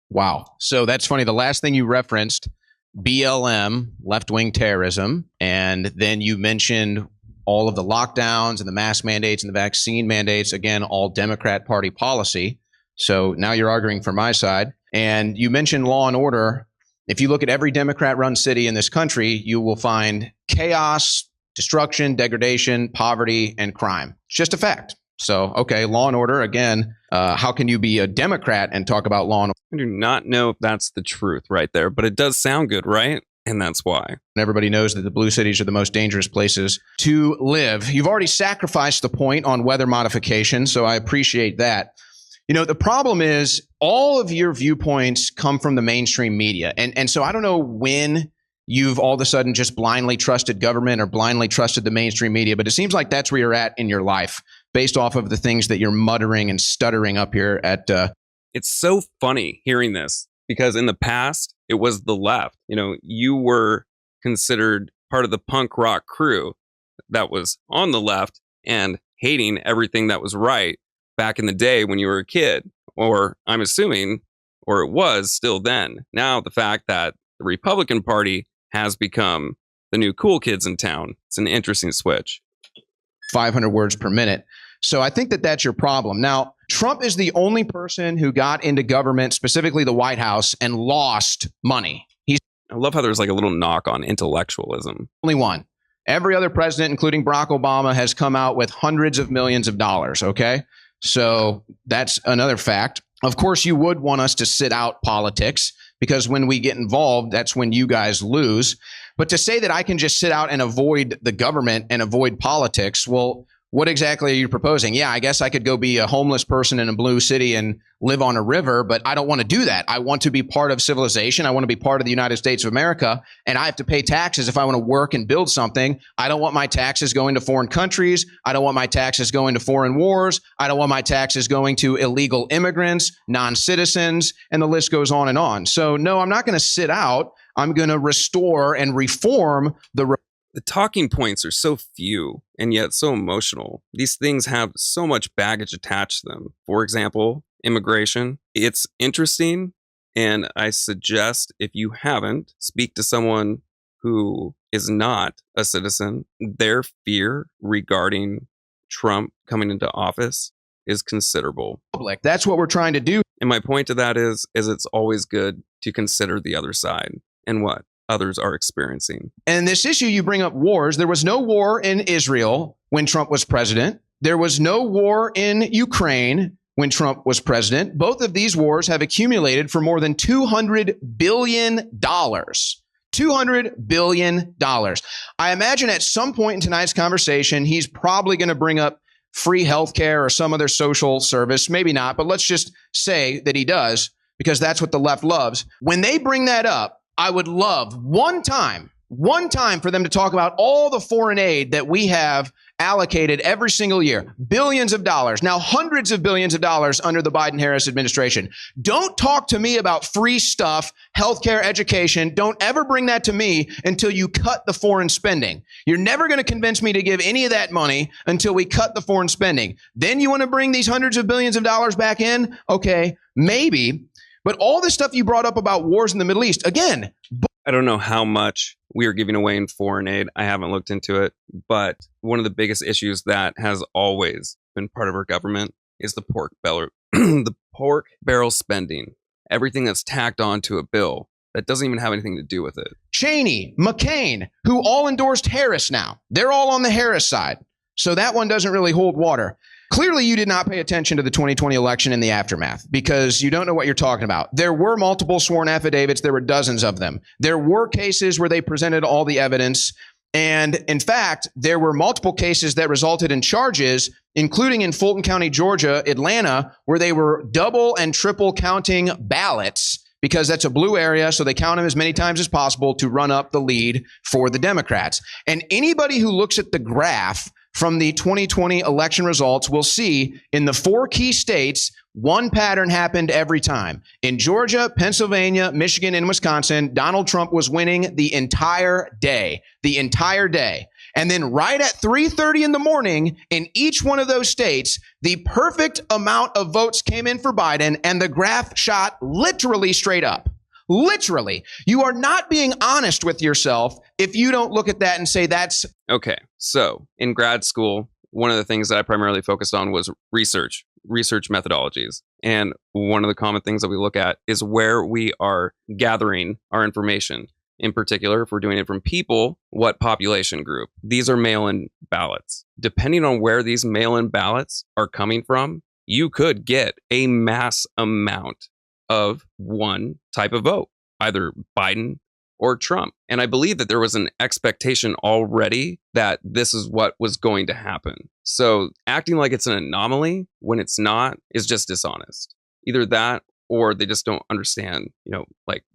Wow. So that's funny. The last thing you referenced, BLM, left-wing terrorism, and then you mentioned all of the lockdowns and the mask mandates and the vaccine mandates, again, all Democrat Party policy. So now you're arguing for my side. And you mentioned law and order. If you look at every Democrat-run city in this country, you will find chaos, destruction, degradation, poverty, and crime. It's just a fact. So, okay, law and order, again, how can you be a Democrat and talk about law and order? I do not know if that's the truth right there, but it does sound good, right? And that's why. Everybody knows that the blue cities are the most dangerous places to live. You've already sacrificed the point on weather modification, so I appreciate that. You know, the problem is all of your viewpoints come from the mainstream media. And so I don't know when you've all of a sudden just blindly trusted government or blindly trusted the mainstream media, but it seems like that's where you're at in your life based off of the things that you're muttering and stuttering up here at. It's so funny hearing this because in the past, it was the left. You know, you were considered part of the punk rock crew that was on the left and hating everything that was right back in the day when you were a kid, or I'm assuming, or it was still then. Now, the fact that the Republican Party has become the new cool kids in town, it's an interesting switch. 500 words per minute. So I think that that's your problem. Now, Trump is the only person who got into government, specifically the White House, and lost money. He's I love how there's like a little knock on intellectualism. only one. Every other president, including Barack Obama, has come out with hundreds of millions of dollars, okay? So that's another fact. Of course, you would want us to sit out politics because when we get involved, that's when you guys lose. But to say that I can just sit out and avoid the government and avoid politics, well, what exactly are you proposing? Yeah, I guess I could go be a homeless person in a blue city and live on a river, but I don't want to do that. I want to be part of civilization. I want to be part of the United States of America, and I have to pay taxes if I want to work and build something. I don't want my taxes going to foreign countries. I don't want my taxes going to foreign wars. I don't want my taxes going to illegal immigrants, non-citizens, and the list goes on and on. So no, I'm not going to sit out. I'm going to restore and reform the talking points are so few and yet so emotional. These things have so much baggage attached to them. For example, immigration. It's interesting, and I suggest if you haven't, speak to someone who is not a citizen. Their fear regarding Trump coming into office is considerable. public. That's what we're trying to do. And my point to that is it's always good to consider the other side and what others are experiencing. And this issue, you bring up wars. There was no war in Israel when Trump was president. There was no war in Ukraine when Trump was president. Both of these wars have accumulated for more than $200 billion. $200 billion. I imagine at some point in tonight's conversation, he's probably going to bring up free healthcare or some other social service. Maybe not, but let's just say that he does, because that's what the left loves. When they bring that up, I would love one time for them to talk about all the foreign aid that we have allocated every single year. Billions of dollars, now hundreds of billions of dollars under the Biden-Harris administration. Don't talk to me about free stuff, healthcare, education. Don't ever bring that to me until you cut the foreign spending. You're never going to convince me to give any of that money until we cut the foreign spending. Then you want to bring these hundreds of billions of dollars back in? Okay, maybe. But all this stuff you brought up about wars in the Middle East, again, I don't know how much we are giving away in foreign aid. I haven't looked into it, but one of the biggest issues that has always been part of our government is the pork barrel spending. Everything that's tacked onto a bill that doesn't even have anything to do with it. Cheney, McCain, who all endorsed Harris now. They're all on the Harris side. So that one doesn't really hold water. Clearly, you did not pay attention to the 2020 election and the aftermath because you don't know what you're talking about. There were multiple sworn affidavits. There were dozens of them. There were cases where they presented all the evidence. And in fact, there were multiple cases that resulted in charges, including in Fulton County, Georgia, Atlanta, where they were double and triple counting ballots because that's a blue area. So they count them as many times as possible to run up the lead for the Democrats. And anybody who looks at the graph from the 2020 election results, we'll see in the 4 key states, one pattern happened every time. In Georgia, Pennsylvania, Michigan, and Wisconsin, Donald Trump was winning the entire day. And then right at 3:30 in the morning, in each one of those states, the perfect amount of votes came in for Biden, and the graph shot literally straight up. Literally, you are not being honest with yourself if you don't look at that and say that's Okay, so in grad school, one of the things that I primarily focused on was research methodologies. And one of the common things that we look at is where we are gathering our information. In particular, if we're doing it from people, what population group? These are mail-in ballots. Depending on where these mail-in ballots are coming from, you could get a mass amount of one type of vote, either Biden or Trump. And I believe that there was an expectation already that this is what was going to happen. So acting like it's an anomaly when it's not is just dishonest. Either that or they just don't understand, like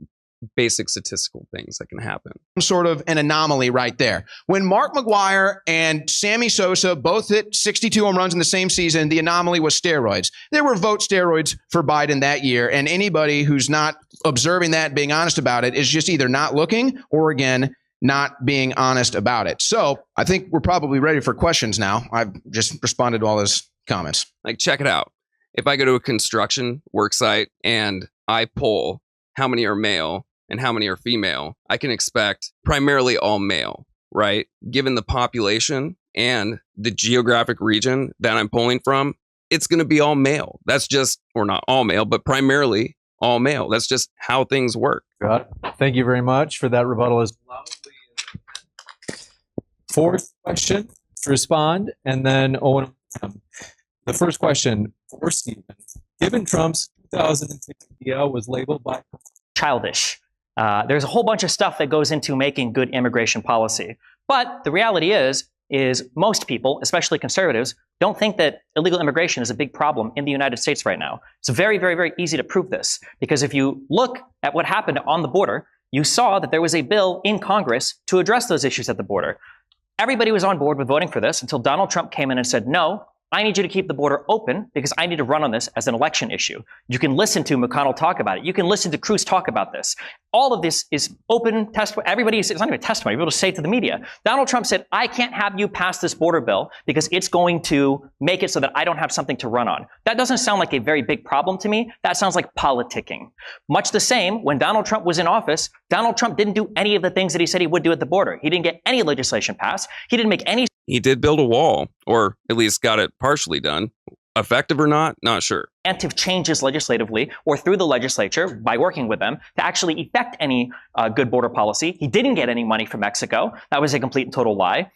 basic statistical things that can happen. sort of an anomaly right there. When Mark McGwire and Sammy Sosa both hit 62 home runs in the same season, the anomaly was steroids. There were vote steroids for Biden that year, and anybody who's not observing that, being honest about it, is just either not looking or, again, not being honest about it. So I think we're probably ready for questions now. I've just responded to all his comments. Like, check it out. If I go to a construction work site and I poll how many are male and how many are female, I can expect primarily all male, right? Given the population and the geographic region that I'm polling from, it's going to be all male. That's just, or not all male, but primarily all male. That's just how things work. Got it. Thank you very much for that rebuttal as well. Fourth question to respond, and then Owen. The first question for Stephen. Given Trump's 2006 deal was labeled by childish. There's a whole bunch of stuff that goes into making good immigration policy. But the reality is most people, especially conservatives, don't think that illegal immigration is a big problem in the United States right now. It's very, very, very easy to prove this. Because if you look at what happened on the border, you saw that there was a bill in Congress to address those issues at the border. Everybody was on board with voting for this until Donald Trump came in and said, no, I need you to keep the border open because I need to run on this as an election issue. You can listen to McConnell talk about it. You can listen to Cruz talk about this. All of this is open testimony. It's not even testimony. You're able to say it to the media. Donald Trump said, I can't have you pass this border bill because it's going to make it so that I don't have something to run on. That doesn't sound like a very big problem to me. That sounds like politicking. Much the same, when Donald Trump was in office, Donald Trump didn't do any of the things that he said he would do at the border. He didn't get any legislation passed. He didn't make any. He did build a wall, or at least got it partially done. Effective or not sure. Substantive changes legislatively or through the legislature by working with them to actually effect any good border policy. He didn't get any money from Mexico. That was a complete and total lie.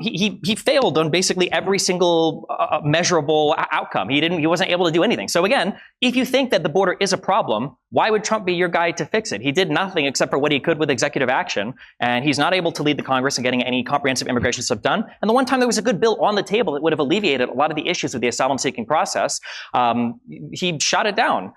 He failed on basically every single measurable outcome. He wasn't able to do anything. So again, if you think that the border is a problem, why would Trump be your guy to fix it? He did nothing except for what he could with executive action, and he's not able to lead the Congress in getting any comprehensive immigration stuff done. And the one time there was a good bill on the table that would have alleviated a lot of the issues with the asylum-seeking process, he shot it down.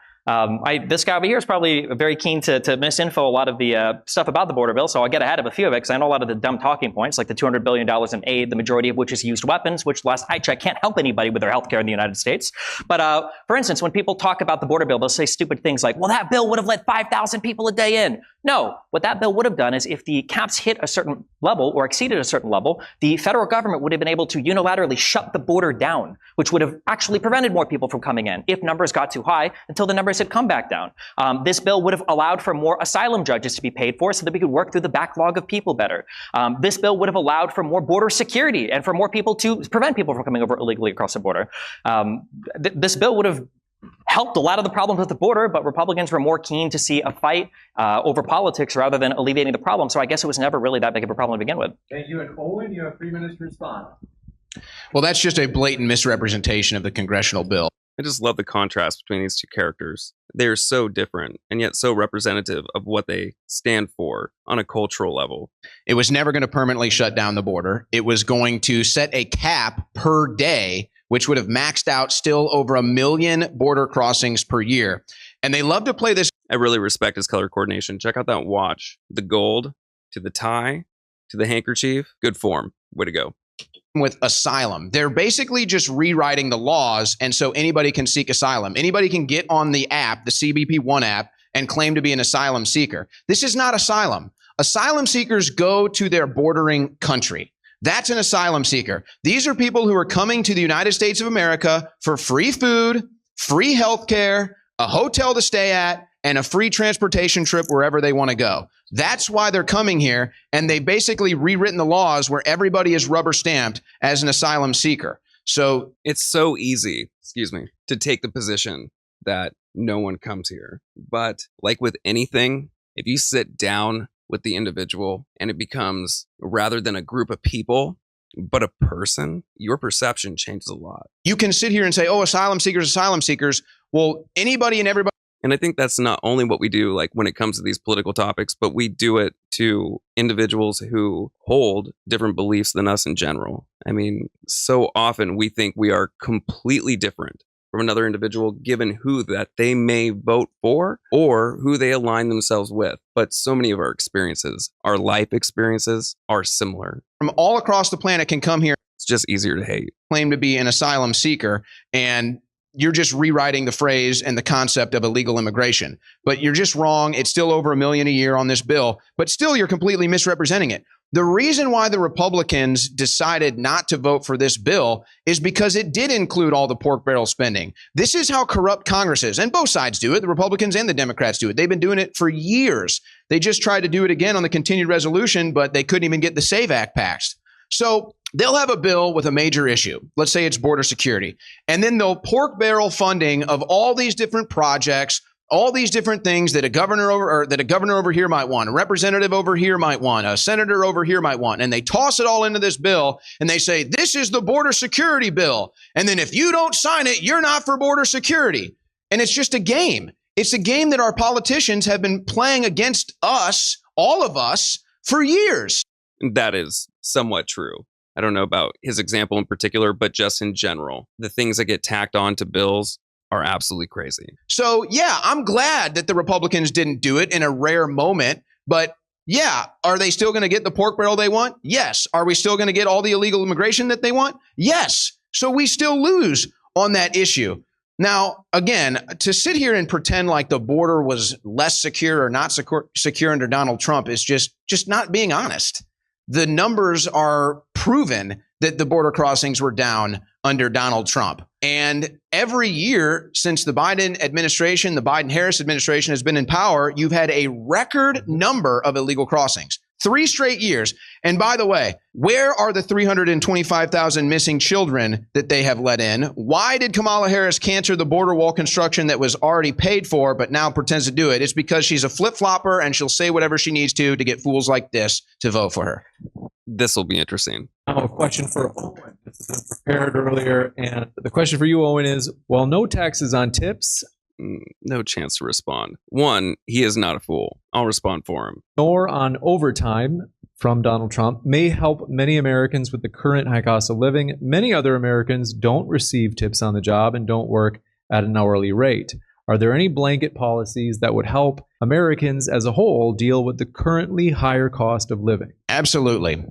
This guy over here is probably very keen to misinfo a lot of the stuff about the border bill, so I'll get ahead of a few of it because I know a lot of the dumb talking points, like the $200 billion in aid, the majority of which is used weapons, which last I checked can't help anybody with their health care in the United States. But for instance, when people talk about the border bill, they'll say stupid things like, well, that bill would have let 5,000 people a day in. No, what that bill would have done is if the caps hit a certain level or exceeded a certain level, the federal government would have been able to unilaterally shut the border down, which would have actually prevented more people from coming in if numbers got too high until the numbers had come back down. This bill would have allowed for more asylum judges to be paid for so that we could work through the backlog of people better. This bill would have allowed for more border security and for more people to prevent people from coming over illegally across the border. This bill would have helped a lot of the problems with the border, but Republicans were more keen to see a fight over politics rather than alleviating the problem. So I guess it was never really that big of a problem to begin with. Thank you. And Owen, you have 3 minutes to respond. Well, that's just a blatant misrepresentation of the congressional bill. I just love the contrast between these two characters. They're so different and yet so representative of what they stand for on a cultural level. It was never going to permanently shut down the border. It was going to set a cap per day, which would have maxed out still over 1 million border crossings per year. And they love to play this. I really respect his color coordination. Check out that watch. The gold to the tie to the handkerchief. Good form. Way to go. With asylum. They're basically just rewriting the laws, and so anybody can seek asylum. Anybody can get on the app, the CBP One app, and claim to be an asylum seeker. This is not asylum. Asylum seekers go to their bordering country. That's an asylum seeker. These are people who are coming to the United States of America for free food, free health care, a hotel to stay at, and a free transportation trip wherever they want to go. That's why they're coming here. And they basically rewritten the laws where everybody is rubber stamped as an asylum seeker. So it's so easy, to take the position that no one comes here. But like with anything, if you sit down with the individual and it becomes, rather than a group of people, but a person, your perception changes a lot. you can sit here and say, oh, asylum seekers. Well, anybody and everybody. And I think that's not only what we do, like when it comes to these political topics, but we do it to individuals who hold different beliefs than us in general. I mean, so often we think we are completely different from another individual given who that they may vote for or who they align themselves with. But so many of our experiences, our life experiences, are similar. From all across the planet can come here, It's just easier to hate. claim to be an asylum seeker, and you're just rewriting the phrase and the concept of illegal immigration. But you're just wrong. It's still over $1 million a year on this bill, but still you're completely misrepresenting it. The reason why the Republicans decided not to vote for this bill is because it did include all the pork barrel spending. This is how corrupt Congress is, and both sides do it. The Republicans and the Democrats do it. They've been doing it for years. They just tried to do it again on the continued resolution, but they couldn't even get the SAVE Act passed. So they'll have a bill with a major issue. Let's say it's border security. And then they'll pork barrel funding of all these different projects, all these different things that a governor over here might want, a representative over here might want, a senator over here might want. And they toss it all into this bill and they say, this is the border security bill. And then if you don't sign it, you're not for border security. And it's just a game. It's a game that our politicians have been playing against us, all of us, for years. That is somewhat true. I don't know about his example in particular, but just in general, the things that get tacked on to bills are absolutely crazy. So, yeah, I'm glad that the Republicans didn't do it in a rare moment. But yeah, are they still going to get the pork barrel they want? Yes. Are we still going to get all the illegal immigration that they want? Yes. So we still lose on that issue. Now, again, to sit here and pretend like the border was less secure or not secure under Donald Trump is just not being honest. The numbers are proven that the border crossings were down under Donald Trump. And every year since the Biden administration, the Biden-Harris administration has been in power, you've had a record number of illegal crossings. 3 straight years. And by the way, where are the 325,000 missing children that they have let in? Why did Kamala Harris cancel the border wall construction that was already paid for, but now pretends to do it? It's because she's a flip-flopper and she'll say whatever she needs to get fools like this to vote for her. This will be interesting. Now a question for Owen. This has been prepared earlier. And the question for you, Owen, is, well, no taxes on tips, No chance to respond. One, he is not a fool. I'll respond for him. nor on overtime from Donald Trump may help many Americans with the current high cost of living. Many other Americans don't receive tips on the job and don't work at an hourly rate. Are there any blanket policies that would help Americans as a whole deal with the currently higher cost of living? Absolutely.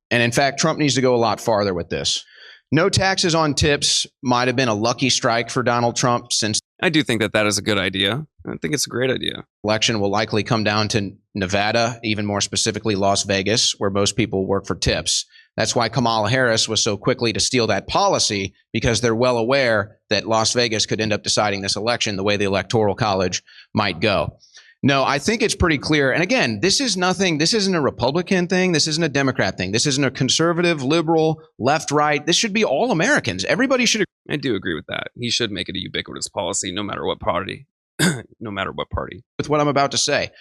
And in fact, Trump needs to go a lot farther with this. No taxes on tips might have been a lucky strike for Donald Trump, since I do think that is a good idea. I think it's a great idea. election will likely come down to Nevada, even more specifically Las Vegas, where most people work for tips. That's why Kamala Harris was so quickly to steal that policy, because they're well aware that Las Vegas could end up deciding this election the way the Electoral College might go. No, I think it's pretty clear. And again, this isn't a Republican thing. This isn't a Democrat thing. This isn't a conservative, liberal, left, right. This should be all Americans. Everybody should agree. I do agree with that. He should make it a ubiquitous policy, no matter what party. No matter what party. With what I'm about to say.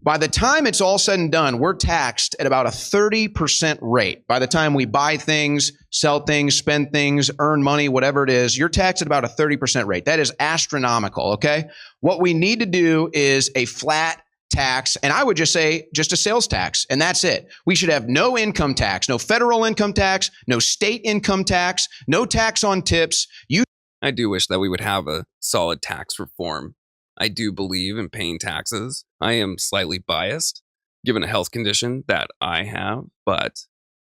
By the time it's all said and done, we're taxed at about a 30% rate. By the time we buy things, sell things, spend things, earn money, whatever it is, you're taxed at about a 30% rate. That is astronomical, okay? What we need to do is a flat tax, and I would just say just a sales tax, and that's it. We should have no income tax, no federal income tax, no state income tax, no tax on tips. I do wish that we would have a solid tax reform. I do believe in paying taxes. I am slightly biased, given a health condition that I have, but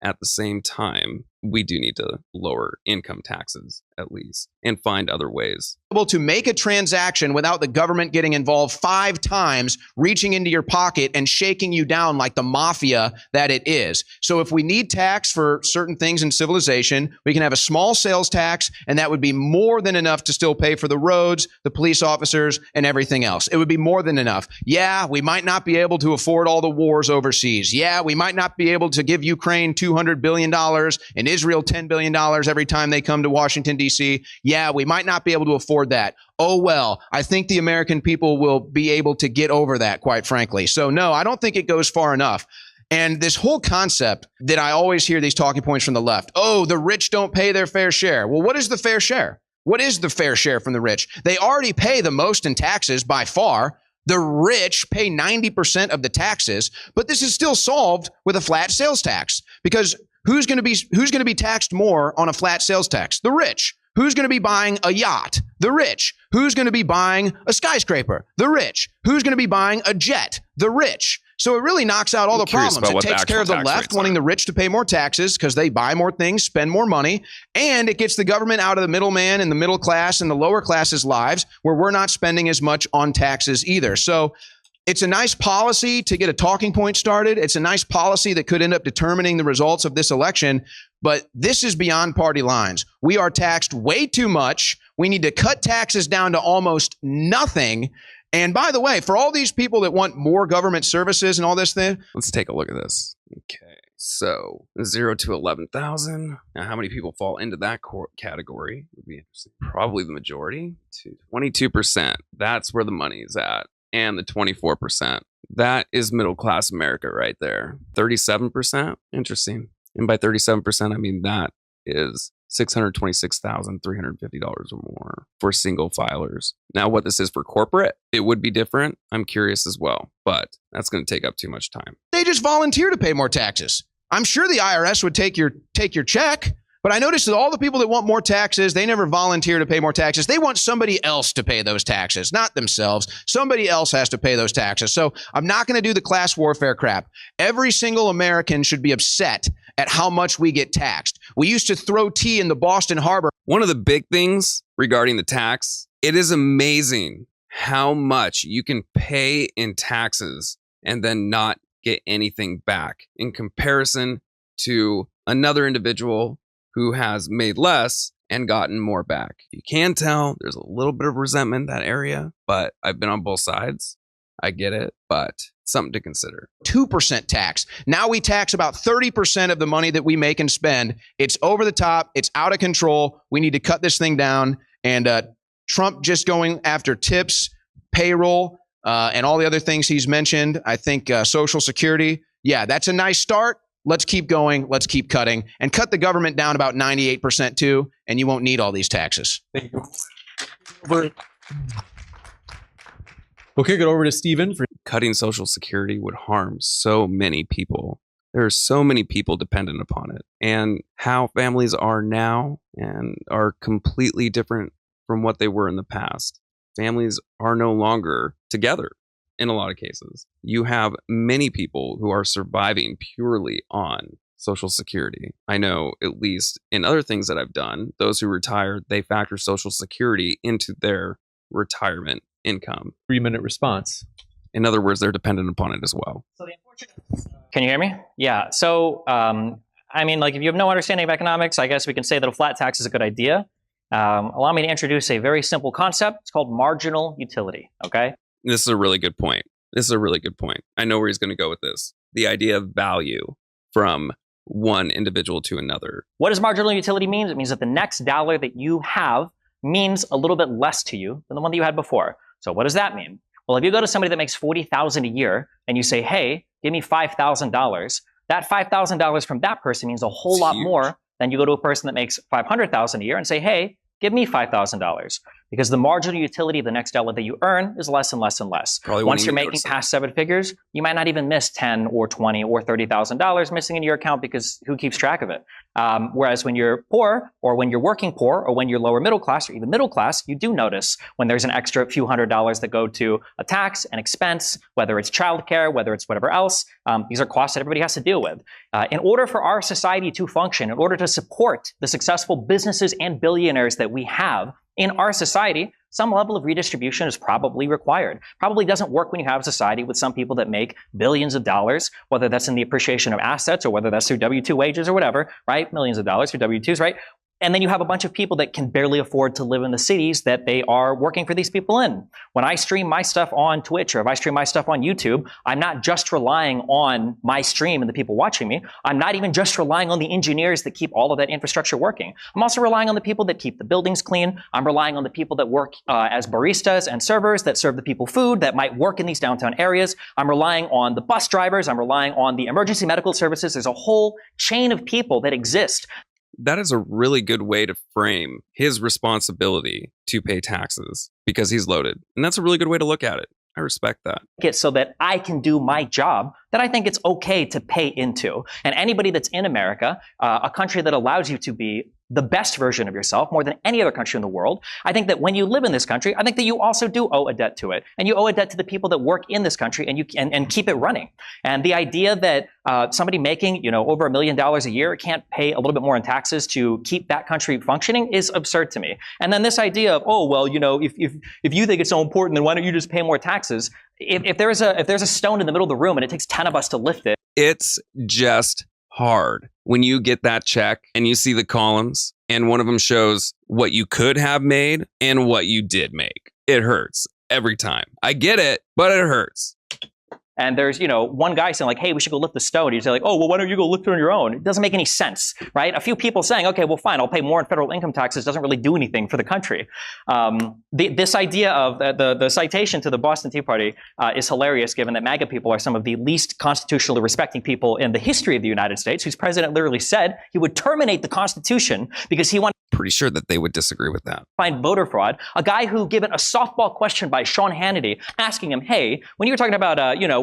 at the same time, we do need to lower income taxes at least and find other ways. Able to make a transaction without the government getting involved 5 times, reaching into your pocket and shaking you down like the mafia that it is. So if we need tax for certain things in civilization, we can have a small sales tax, and that would be more than enough to still pay for the roads, the police officers, and everything else. It would be more than enough. Yeah, we might not be able to afford all the wars overseas. Yeah, we might not be able to give Ukraine $200 billion and Israel $10 billion every time they come to Washington, D.C. Yeah, we might not be able to afford that. Oh, well, I think the American people will be able to get over that, quite frankly. So, no, I don't think it goes far enough. And this whole concept that I always hear these talking points from the left, oh, the rich don't pay their fair share. Well, what is the fair share? What is the fair share from the rich? They already pay the most in taxes by far. The rich pay 90% of the taxes, but this is still solved with a flat sales tax, because who's going to be taxed more on a flat sales tax? The rich. Who's going to be buying a yacht? The rich. Who's going to be buying a skyscraper? The rich. Who's going to be buying a jet? The rich. So it really knocks out all the problems. It takes care of the left wanting the rich to pay more taxes because they buy more things, spend more money, and it gets the government out of the middleman and the middle class and the lower classes' lives where we're not spending as much on taxes either. So it's a nice policy to get a talking point started. It's a nice policy that could end up determining the results of this election. But this is beyond party lines. We are taxed way too much. We need to cut taxes down to almost nothing. And by the way, for all these people that want more government services and all this thing. Let's take a look at this. Okay. So 0 to 11,000. Now, how many people fall into that category would be interesting. Probably the majority. 22%. That's where the money is at. And the 24%. That is middle class America right there. 37%. Interesting. And by 37%, I mean that is $626,350 or more for single filers. Now, what this is for corporate, it would be different. I'm curious as well, but that's going to take up too much time. They just volunteer to pay more taxes. I'm sure the IRS would take your check, but I noticed that all the people that want more taxes, they never volunteer to pay more taxes. They want somebody else to pay those taxes, not themselves. Somebody else has to pay those taxes. So I'm not going to do the class warfare crap. Every single American should be upset at how much we get taxed. We used to throw tea in the Boston Harbor. One of the big things regarding the tax, it is amazing how much you can pay in taxes and then not get anything back in comparison to another individual who has made less and gotten more back. You can tell there's a little bit of resentment in that area, but I've been on both sides. I get it, but something to consider. 2% tax. Now we tax about 30% of the money that we make and spend. It's over the top. It's out of control. We need to cut this thing down. And Trump just going after tips, payroll, and all the other things he's mentioned. I think Social Security. Yeah, that's a nice start. Let's keep going. Let's keep cutting and cut the government down about 98% too. And you won't need all these taxes. Thank you. We'll kick it over to Stephen for cutting Social Security would harm so many people. There are so many people dependent upon it, and how families are now and are completely different from what they were in the past. Families are no longer together in a lot of cases. You have many people who are surviving purely on Social Security. I know, at least in other things that I've done, those who retire, they factor Social Security into their retirement income. 3-minute response. In other words, they're dependent upon it as well. Can you hear me? Yeah. So, I mean, like, if you have no understanding of economics, I guess we can say that a flat tax is a good idea. Allow me to introduce a very simple concept. It's called marginal utility. Okay. This is a really good point. I know where he's going to go with this. The idea of value from one individual to another. What does marginal utility mean? It means that the next dollar that you have means a little bit less to you than the one that you had before. So what does that mean? Well, if you go to somebody that makes $40,000 a year and you say, hey, give me $5,000, that $5,000 from that person means a whole lot more than you go to a person that makes $500,000 a year and say, hey, give me $5,000. because the marginal utility of the next dollar that you earn is less and less and less. Probably Once you're making past 7 figures, you might not even miss $10 or $20 or $30,000 missing in your account because who keeps track of it? Whereas when you're poor, or when you're working poor, or when you're lower middle class, or even middle class, you do notice when there's an extra few $100s that go to a tax, an expense, whether it's childcare, whether it's whatever else. These are costs that everybody has to deal with. In order for our society to function, in order to support the successful businesses and billionaires that we have in our society, some level of redistribution is probably required. Probably doesn't work when you have a society with some people that make billions of dollars, whether that's in the appreciation of assets or whether that's through W-2 wages or whatever, right? Millions of dollars through W-2s, right? And then you have a bunch of people that can barely afford to live in the cities that they are working for these people in. When I stream my stuff on Twitch, or if I stream my stuff on YouTube, I'm not just relying on my stream and the people watching me. I'm not even just relying on the engineers that keep all of that infrastructure working. I'm also relying on the people that keep the buildings clean. I'm relying on the people that work as baristas and servers that serve the people food that might work in these downtown areas. I'm relying on the bus drivers. I'm relying on the emergency medical services. There's a whole chain of people that exist. That is a really good way to frame his responsibility to pay taxes because he's loaded. And that's a really good way to look at it. I respect that. So that I can do my job that I think it's okay to pay into. And anybody that's in America, a country that allows you to be the best version of yourself more than any other country in the world, I think that when you live in this country, I think that you also do owe a debt to it. And you owe a debt to the people that work in this country and keep it running. And the idea that somebody making, over $1 million a year can't pay a little bit more in taxes to keep that country functioning is absurd to me. And then this idea of, if you think it's so important, then why don't you just pay more taxes? If there's a stone in the middle of the room and it takes 10 of us to lift it, it's just hard when you get that check and you see the columns and one of them shows what you could have made and what you did make. It hurts every time. I get it, but it hurts. And there's, one guy saying like, hey, we should go lift the stone. He's like, oh, well, why don't you go lift it on your own? It doesn't make any sense, right? A few people saying, okay, well, fine, I'll pay more in federal income taxes doesn't really do anything for the country. This idea of the citation to the Boston Tea Party is hilarious, given that MAGA people are some of the least constitutionally respecting people in the history of the United States, whose president literally said he would terminate the Constitution because he wanted pretty sure that they would disagree with that. Find voter fraud. A guy who, given a softball question by Sean Hannity, asking him, hey, when you were talking about,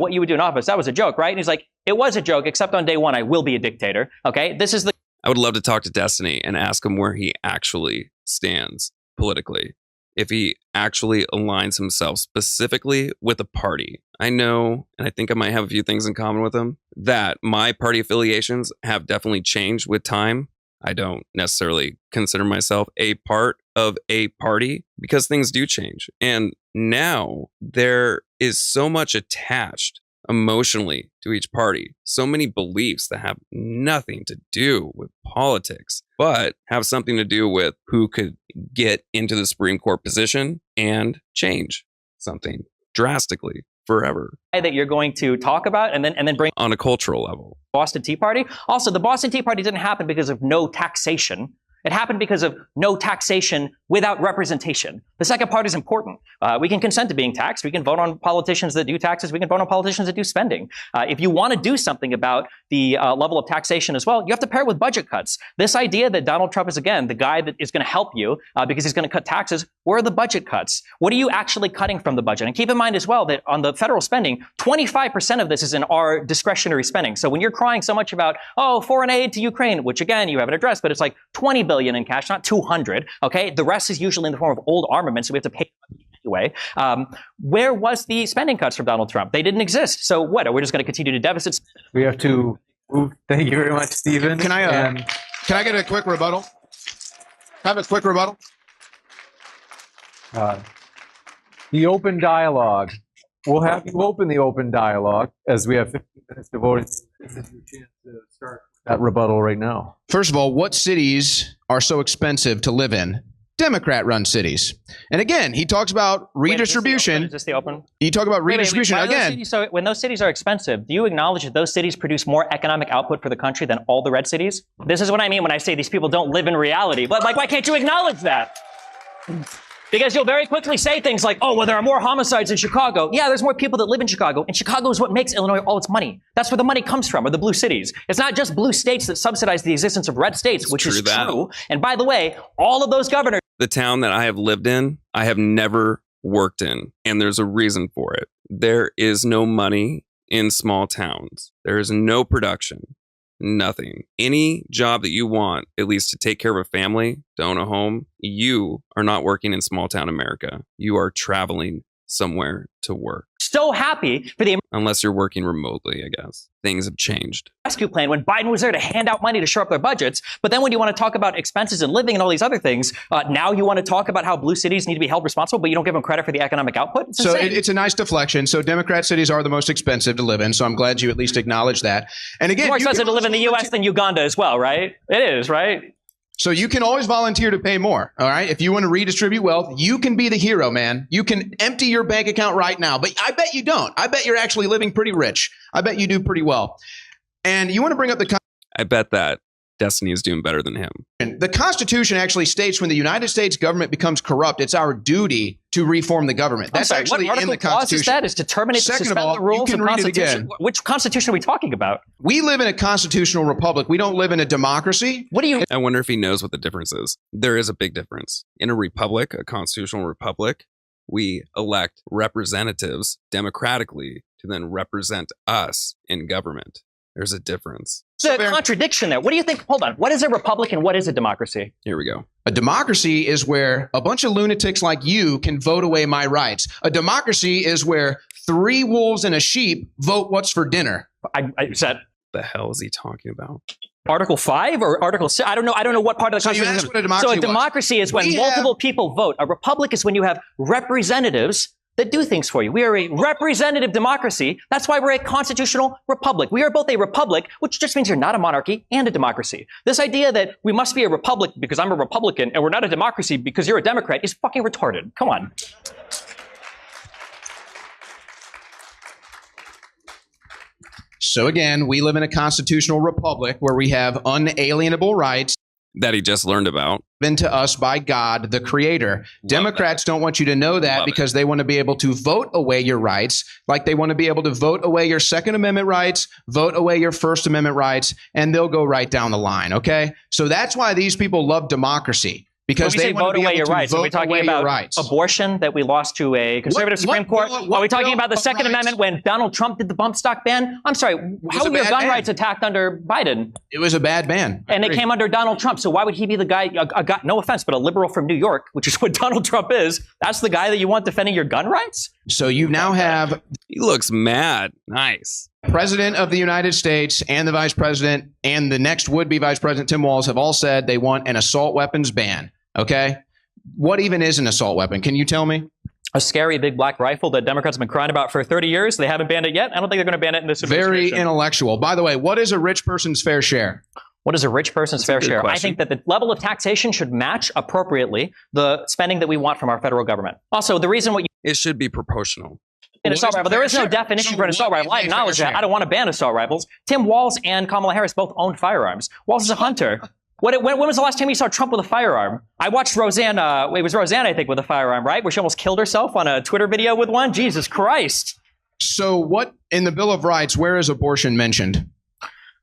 what you would do in office, that was a joke, right? And he's like, it was a joke, except on day one, I will be a dictator. Okay, this is the... I would love to talk to Destiny and ask him where he actually stands politically. If he actually aligns himself specifically with a party. I know, and I think I might have a few things in common with him, that my party affiliations have definitely changed with time. I don't necessarily consider myself a part of a party because things do change. And now there is so much attached emotionally to each party. So many beliefs that have nothing to do with politics, but have something to do with who could get into the Supreme Court position and change something drastically forever. That you're going to talk about and then bring on a cultural level. Boston Tea Party. Also, the Boston Tea Party didn't happen because of no taxation. It happened because of no taxation without representation. The second part is important. We can consent to being taxed. We can vote on politicians that do taxes. We can vote on politicians that do spending. If you want to do something about the level of taxation as well, you have to pair it with budget cuts. This idea that Donald Trump is, again, the guy that is going to help you because he's going to cut taxes, where are the budget cuts? What are you actually cutting from the budget? And keep in mind as well that on the federal spending, 25% of this is in our discretionary spending. So when you're crying so much about, foreign aid to Ukraine, which again, you haven't addressed, but it's like 20 billion in cash, not 200. Okay, the rest is usually in the form of old armaments, so we have to pay anyway. Where was the spending cuts from Donald Trump? They didn't exist. So what? Are we just going to continue to deficit? We have to move. Thank you very much, Stephen. Can I get a quick rebuttal? Have a quick rebuttal. The open dialogue. We'll have you open the open dialogue as we have 15 minutes devoted. This is your chance to start that rebuttal right now. First of all, what cities are so expensive to live in? Democrat-run cities. And again, he talks about redistribution. Is this the open? You talk about redistribution again. When those cities are expensive, do you acknowledge that those cities produce more economic output for the country than all the red cities? This is what I mean when I say these people don't live in reality. But why can't you acknowledge that? Because you'll very quickly say things like, there are more homicides in Chicago. Yeah, there's more people that live in Chicago. And Chicago is what makes Illinois all its money. That's where the money comes from, or the blue cities. It's not just blue states that subsidize the existence of red states, which is true. And by the way, all of those governors. The town that I have lived in, I have never worked in, and there's a reason for it. There is no money in small towns. There is no production, nothing. Any job that you want, at least to take care of a family, to own a home, you are not working in small town America. You are traveling somewhere to work. So happy for the Unless you're working remotely, I guess. Things have changed. rescue plan when Biden was there to hand out money to shore up their budgets. But then when you want to talk about expenses and living and all these other things, now you want to talk about how blue cities need to be held responsible, but you don't give them credit for the economic output. It's So insane. it's a nice deflection. So Democrat cities are the most expensive to live in. So I'm glad you at least acknowledge that. And again, It's more you can expensive to live in the always U.S. than Uganda as well, right? It is, right? So you can always volunteer to pay more. All right. If you want to redistribute wealth, you can be the hero, man. You can empty your bank account right now, but I bet you don't. I bet you're actually living pretty rich. I bet you do pretty well. And you want to bring up the I bet that Destiny is doing better than him. The Constitution actually states when the United States government becomes corrupt, it's our duty to reform the government. That's I'm sorry, actually what in the article clause is Constitution. that? Is to terminate, Second of suspend all, the rules you of can read it Constitution? again. Which Constitution are we talking about? We live in a constitutional republic. We don't live in a democracy. What do you? I wonder if he knows what the difference is. There is a big difference. In a republic, a constitutional republic, we elect representatives democratically to then represent us in government. There's a difference. There's a contradiction there. What do you think? Hold on. What is a republic and what is a democracy? Here we go. A democracy is where a bunch of lunatics like you can vote away my rights. A democracy is where 3 wolves and a sheep vote what's for dinner. I said The hell is he talking about? Article 5 or Article 6? I don't know what part of the So you Constitution. asked what a democracy So a was. democracy is when We multiple people vote. A republic is when you have representatives that do things for you. We are a representative democracy. That's why we're a constitutional republic. We are both a republic, which just means you're not a monarchy and a democracy. This idea that we must be a republic because I'm a Republican and we're not a democracy because you're a Democrat is fucking retarded. Come on. So again, we live in a constitutional republic where we have unalienable rights That he just learned about. given to us by God, the creator. Democrats don't want you to know that Love because they want to be able to vote away your rights, like they want to be able to vote away your Second Amendment rights, vote away your First Amendment rights, and they'll go right down the line, okay? So that's why these people love democracy. Because When we they say want vote to be away able your to rights, are we vote talking away your about rights. abortion that we lost to a conservative Supreme Court? what Are we talking bill about the of Second rights? Amendment when Donald Trump did the bump stock ban? I'm sorry, how a were your bad gun ban. rights attacked under Biden? It was a bad ban. And they came under Donald Trump. So why would he be the guy, no offense, but a liberal from New York, which is what Donald Trump is, that's the guy that you want defending your gun rights? So you now have He looks mad. Nice. President of the United States and the Vice President and the next would-be Vice President Tim Walz have all said they want an assault weapons ban, okay? What even is an assault weapon? Can you tell me? A scary big black rifle that Democrats have been crying about for 30 years. They haven't banned it yet. I don't think they're going to ban it in this Very administration. intellectual. By the way, what is a rich person's fair share? What is a rich person's That's a fair good share? I question. think that the level of taxation should match appropriately the spending that we want from our federal government. Also, the reason what you It should be proproportional. an What assault is a rifle, there fair is no share? definition So for an assault what rifle. I is a fair acknowledge that. share? I don't want to ban assault rifles. Tim Walz and Kamala Harris both own firearms. Walz is a hunter. When was the last time you saw Trump with a firearm? I watched Roseanne, it was Roseanne, I think, with a firearm, right? Where she almost killed herself on a Twitter video with one? Jesus Christ. So what in the Bill of Rights, where is abortion mentioned?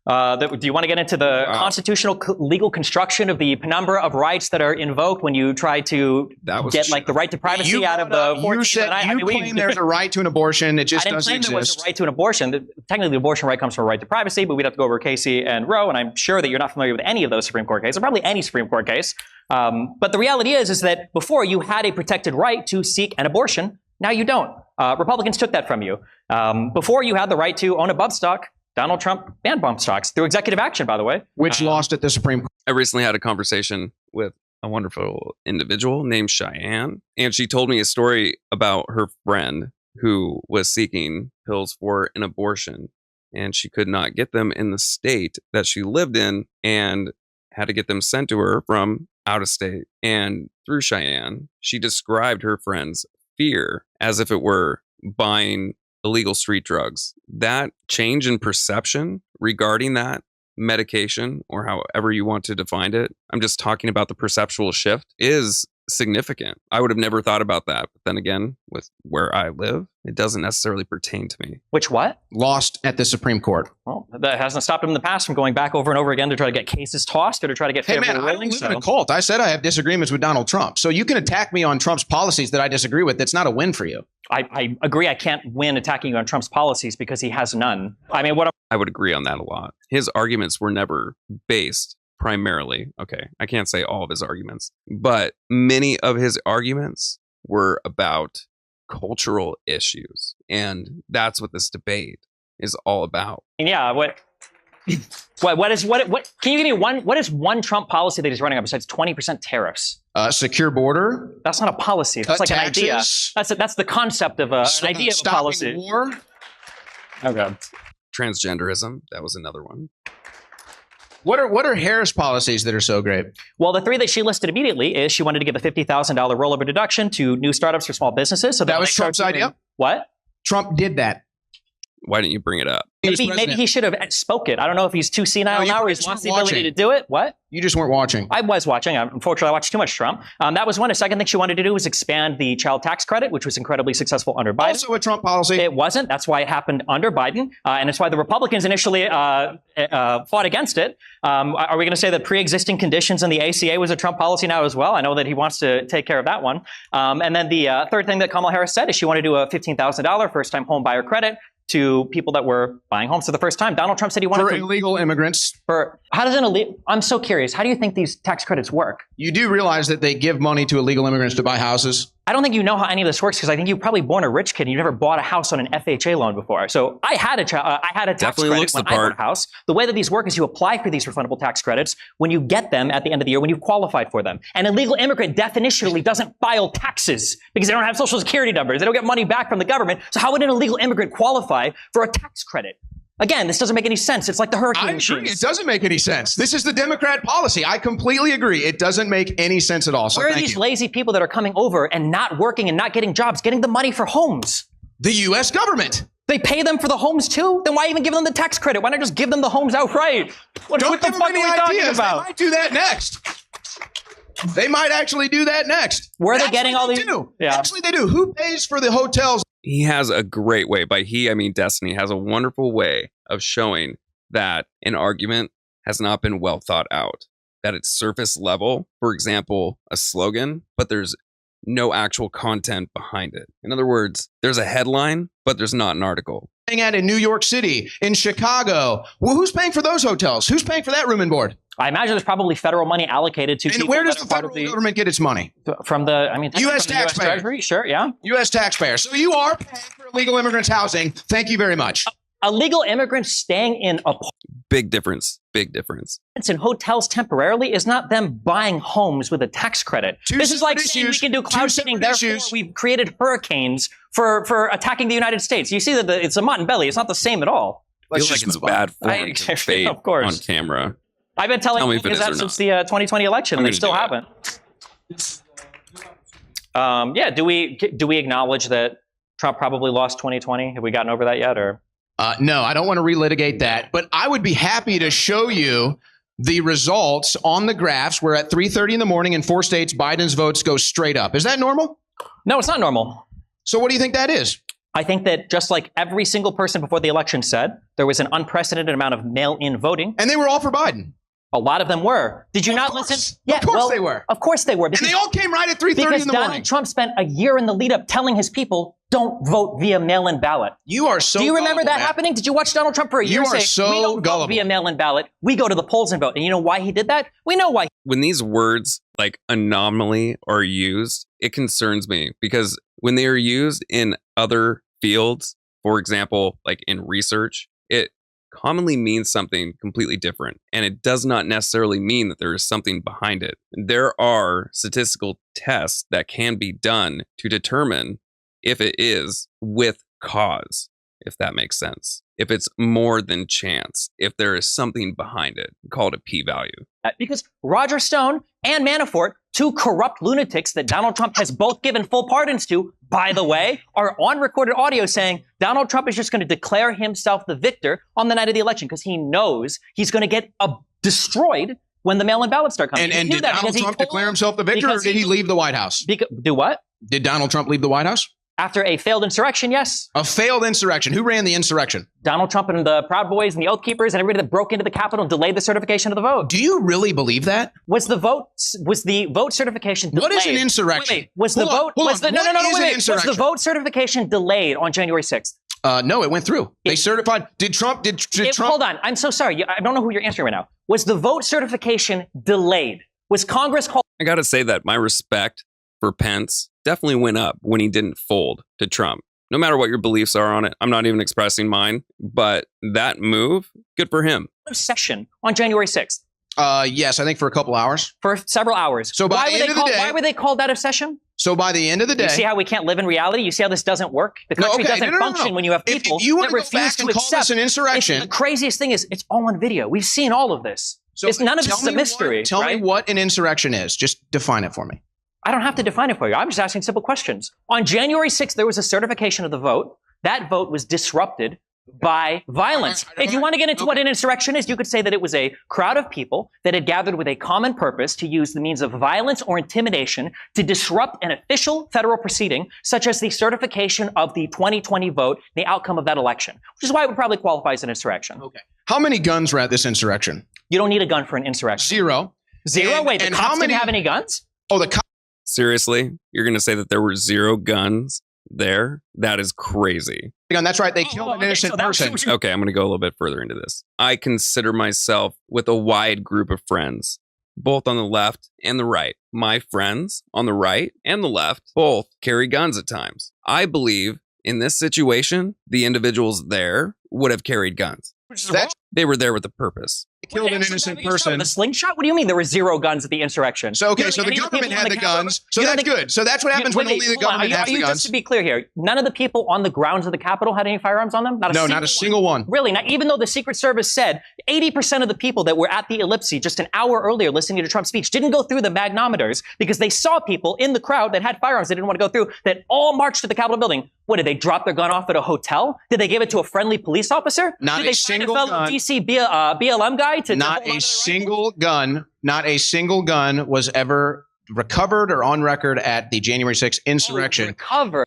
Do you want to get into the constitutional legal construction of the penumbra of rights that are invoked when you try to That was get like the right to privacy out of the 14th You said Amendment? you claim there's a right to an abortion. It I just didn't doesn't claim there was exist. a right to an abortion. Technically, the abortion right comes from a right to privacy, but we'd have to go over Casey and Roe, and I'm sure that you're not familiar with any of those Supreme Court cases, or probably any Supreme Court case. But the reality is that before you had a protected right to seek an abortion, now you don't. Republicans took that from you. Before you had the right to own a bump stock, Donald Trump banned bump stocks through executive action, by the way. Which lost at the Supreme Court. I recently had a conversation with a wonderful individual named Cheyenne, and she told me a story about her friend who was seeking pills for an abortion, and she could not get them in the state that she lived in and had to get them sent to her from out of state. And through Cheyenne, she described her friend's fear as if it were buying illegal street drugs. That change in perception regarding that medication, or however you want to define it, I'm just talking about the perceptual shift, is significant. I would have never thought about that. But then again, with where I live, it doesn't necessarily pertain to me. Which what? Lost at the Supreme Court. Well, that hasn't stopped him in the past from going back over and over again to try to get cases tossed or to try to get Hey, favorable man, I don't rulings. live in a cult. I said I have disagreements with Donald Trump. So you can attack me on Trump's policies that I disagree with. That's not a win for you. I agree. I can't win attacking you on Trump's policies because he has none. I mean, I would agree on that a lot. His arguments were never based primarily. Okay, I can't say all of his arguments, but many of his arguments were about cultural issues. And that's what this debate is all about. Yeah, what can you give me what is one Trump policy that he's running on besides 20% tariffs? Secure border. That's not a policy. That's Cut like taxes. an idea. That's the concept of an idea of a policy. War. Okay. Transgenderism, that was another one. What are Harris policies that are so great? Well, the three that she listed immediately is she wanted to give a $50,000 rollover deduction to new startups for small businesses. So that was Trump's idea? What? Trump did that. Why didn't you bring it up? Maybe he should have spoke it. I don't know if he's too senile now or he wants the ability to do it. What? You just weren't watching. I was watching. Unfortunately, I watched too much Trump. That was one. A second thing she wanted to do was expand the child tax credit, which was incredibly successful under Biden. Also a Trump policy. It wasn't. That's why it happened under Biden. And it's why the Republicans initially fought against it. Are we going to say that pre-existing conditions in the ACA was a Trump policy now as well? I know that he wants to take care of that one. And then the third thing that Kamala Harris said is she wanted to do a $15,000 first-time home buyer credit to people that were buying homes for the first time. Donald Trump said he wanted for illegal immigrants. How does an illegal? I'm so curious. How do you think these tax credits work? You do realize that they give money to illegal immigrants to buy houses? I don't think you know how any of this works because I think you're probably born a rich kid and you never bought a house on an FHA loan before. So I had a tax Definitely credit looks when the I part. bought a house. The way that these work is you apply for these refundable tax credits when you get them at the end of the year when you've qualified for them. An illegal immigrant definitionally doesn't file taxes because they don't have social security numbers. They don't get money back from the government. So how would an illegal immigrant qualify for a tax credit? Again, this doesn't make any sense. It's like the hurricane I machines. agree. It doesn't make any sense. This is the Democrat policy. I completely agree. It doesn't make any sense at all. So where are these lazy people that are coming over and not working and not getting jobs, getting the money for homes? The U.S. government. They pay them for the homes too? Then why even give them the tax credit? Why not just give them the homes outright? What the fuck are we talking about? They might do that next. They might actually do that next. Where are they getting all these? Yeah. Actually, they do. Who pays for the hotels? He has a great way. By he, I mean Destiny has a wonderful way of showing that an argument has not been well thought out, that it's surface level, for example, a slogan, but there's no actual content behind it. In other words, there's a headline, but there's not an article. At in New York City, in Chicago. Well, who's paying for those hotels? Who's paying for that room and board? I imagine there's probably federal money allocated to. And where does the federal government get its money? From the, U.S. from the US Treasury, sure, yeah. U.S. taxpayer. So you are paying for illegal immigrants' housing. Thank you very much. Illegal immigrants staying in Big difference. Big difference. in hotels temporarily is not them buying homes with a tax credit. This is like saying we can do cloud seeding, therefore we've created hurricanes for attacking the United States. You see that it's a mott and belly. It's not the same at all. I feel like it's bad form to debate of course. on camera. I've been telling you that since the 2020 election, and they still haven't. Yeah, do we acknowledge that Trump probably lost 2020? Have we gotten over that yet, or? No, I don't want to relitigate that, but I would be happy to show you the results on the graphs where at 3:30 in the morning in 4 states, Biden's votes go straight up. Is that normal? No, it's not normal. So what do you think that is? I think that just like every single person before the election said, there was an unprecedented amount of mail-in voting. And they were all for Biden. A lot of them were. Did you not listen? Yeah, of course they were. Of course they were. And they all came right at 3:30 in the morning. Because Donald Trump spent a year in the lead up telling his people, don't vote via mail-in ballot. You are so Do you remember gullible, that happening? Did you watch Donald Trump for a year You are say, so we don't gullible. vote via mail-in ballot, we go to the polls and vote? And you know why he did that? We know why. When these words like anomaly are used, it concerns me because when they are used in other fields, for example, like in research, it commonly means something completely different. And it does not necessarily mean that there is something behind it. There are statistical tests that can be done to determine if it is with cause, if that makes sense. If it's more than chance, if there is something behind it, call it a p-value. Because Roger Stone and Manafort, two corrupt lunatics that Donald Trump has both given full pardons to, by the way, are on recorded audio saying Donald Trump is just going to declare himself the victor on the night of the election because he knows he's going to get destroyed when the mail-in ballots start coming. And did Donald Trump declare himself the victor, or did he leave the White House? Do what? Did Donald Trump leave the White House? After a failed insurrection, yes. A failed insurrection. Who ran the insurrection? Donald Trump and the Proud Boys and the Oath Keepers and everybody that broke into the Capitol and delayed the certification of the vote. Do you really believe that? Was the vote certification delayed? What is an insurrection? Wait, was the vote vote certification delayed on January 6th? No, it went through. They certified. Did Trump? Hold on. I'm so sorry. I don't know who you're answering right now. Was the vote certification delayed? Was Congress called? I got to say that my respect for Pence definitely went up when he didn't fold to Trump. No matter what your beliefs are on it, I'm not even expressing mine, but that move, good for him. Session on January 6th. Yes, I think for a couple hours. For several hours. So by the end of the day, why were they called out of session? So by the end of the day, you see how we can't live in reality? You see how this doesn't work? The country doesn't function when you have people that refuse to accept. An insurrection. The craziest thing is it's all on video. We've seen all of this. So none of this is a mystery. Tell me what an insurrection is. Just define it for me. I don't have to define it for you. I'm just asking simple questions. On January 6th, there was a certification of the vote. That vote was disrupted by violence. If you want to get into what an insurrection is, you could say that it was a crowd of people that had gathered with a common purpose to use the means of violence or intimidation to disrupt an official federal proceeding, such as the certification of the 2020 vote, the outcome of that election, which is why it would probably qualify as an insurrection. Okay. How many guns were at this insurrection? You don't need a gun for an insurrection. Zero. Wait, the cops didn't have any guns? Oh, the cops. Seriously? You're going to say that there were 0 guns there? That is crazy. That's right. They killed an innocent person. Okay, I'm going to go a little bit further into this. I consider myself with a wide group of friends, both on the left and the right. My friends on the right and the left both carry guns at times. I believe in this situation, the individuals there would have carried guns. They were there with a purpose. They killed an innocent person. The slingshot? What do you mean there were 0 guns at the insurrection? So, okay, so the government had the guns. So that's good. So that's what happens when only the government has the guns. Just to be clear here, none of the people on the grounds of the Capitol had any firearms on them? Not a single one. Really? Not even though the Secret Service said 80% of the people that were at the Ellipse just an hour earlier listening to Trump's speech didn't go through the magnometers because they saw people in the crowd that had firearms they didn't want to go through that all marched to the Capitol building. What, did they drop their gun off at a hotel? Did they give it to a friendly police officer? Not a single gun. Did they find a fellow DC BLM guy to... Not a single gun was ever recovered or on record at the January 6th insurrection.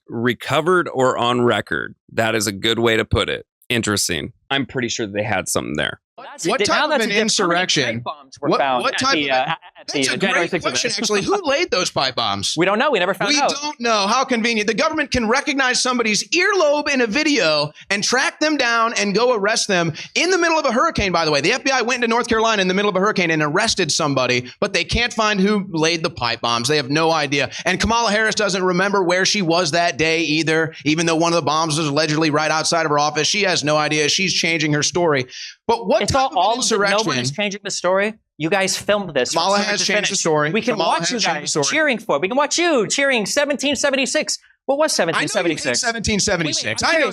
Recovered or on record. That is a good way to put it. Interesting. I'm pretty sure they had something there. What type of an insurrection? What type of... That's a great question, actually. Who laid those pipe bombs? We don't know. We never found out. We don't know. How convenient. The government can recognize somebody's earlobe in a video and track them down and go arrest them in the middle of a hurricane, by the way. The FBI went into North Carolina in the middle of a hurricane and arrested somebody, but they can't find who laid the pipe bombs. They have no idea. And Kamala Harris doesn't remember where she was that day either, even though one of the bombs was allegedly right outside of her office. She has no idea. She's changing her story. But what type of insurrection? Nobody's changing the story. You guys filmed this. Kamala has changed the story. We can watch you guys cheering for it. We can watch you cheering 1776. What was 1776? 1776. I know.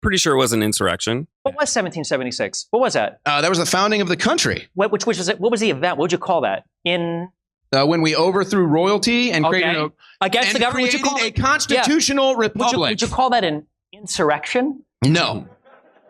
Pretty sure it was an insurrection. What was 1776? What was that? That was the founding of the country. Which was it? What was the event? What would you call that? When we overthrew royalty and created against the government, would you call it a constitutional republic? Would you call that an insurrection? No.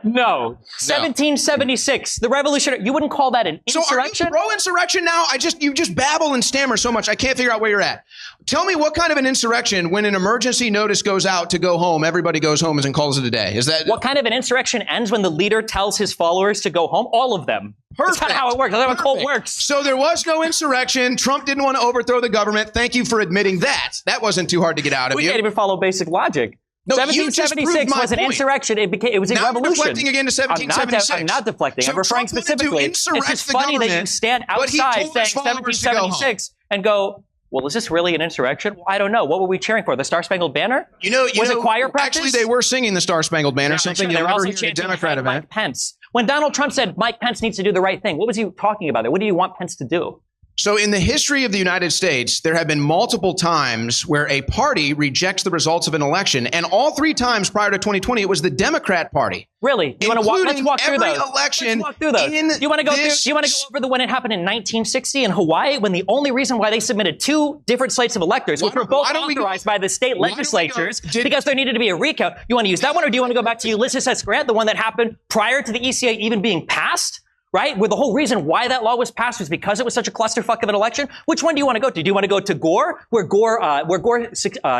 1776, the revolutionary. You wouldn't call that an insurrection? So are you pro-insurrection now? You just babble and stammer so much. I can't figure out where you're at. Tell me what kind of an insurrection when an emergency notice goes out to go home, everybody goes home and calls it a day. Is that what kind of an insurrection ends when the leader tells his followers to go home? All of them. Perfect. That's not how it works. That's how a cult works. So there was no insurrection. Trump didn't want to overthrow the government. Thank you for admitting that. That wasn't too hard to get out of you. We can't even follow basic logic. No, 1776 was an insurrection. It was a revolution. Now deflecting again to 1776. I'm not deflecting. So I'm referring Trump specifically. It's just funny that you stand outside saying 1776 and go, well, is this really an insurrection? Well, I don't know. What were we cheering for? The Star-Spangled Banner? Was it choir practice? Actually, they were singing the Star-Spangled Banner, something you'll never hear at a Democrat event. Mike Pence. When Donald Trump said Mike Pence needs to do the right thing, what was he talking about there? What do you want Pence to do? So in the history of the United States, there have been multiple times where a party rejects the results of an election. And all 3 times prior to 2020, it was the Democrat Party. Really? You want to walk? Let's walk through those. Election. Let's walk through those. Do you want to go through? Do you want to go over the when it happened in 1960 in Hawaii, when the only reason why they submitted 2 different slates of electors, which were both authorized by the state legislatures, because there needed to be a recount? You want to use that one, or do you want to go back to Ulysses S. Grant, the one that happened prior to the ECA even being passed? right? Where the whole reason why that law was passed was because it was such a clusterfuck of an election. Which one do you want to go to? Do you want to go to Gore, where Gore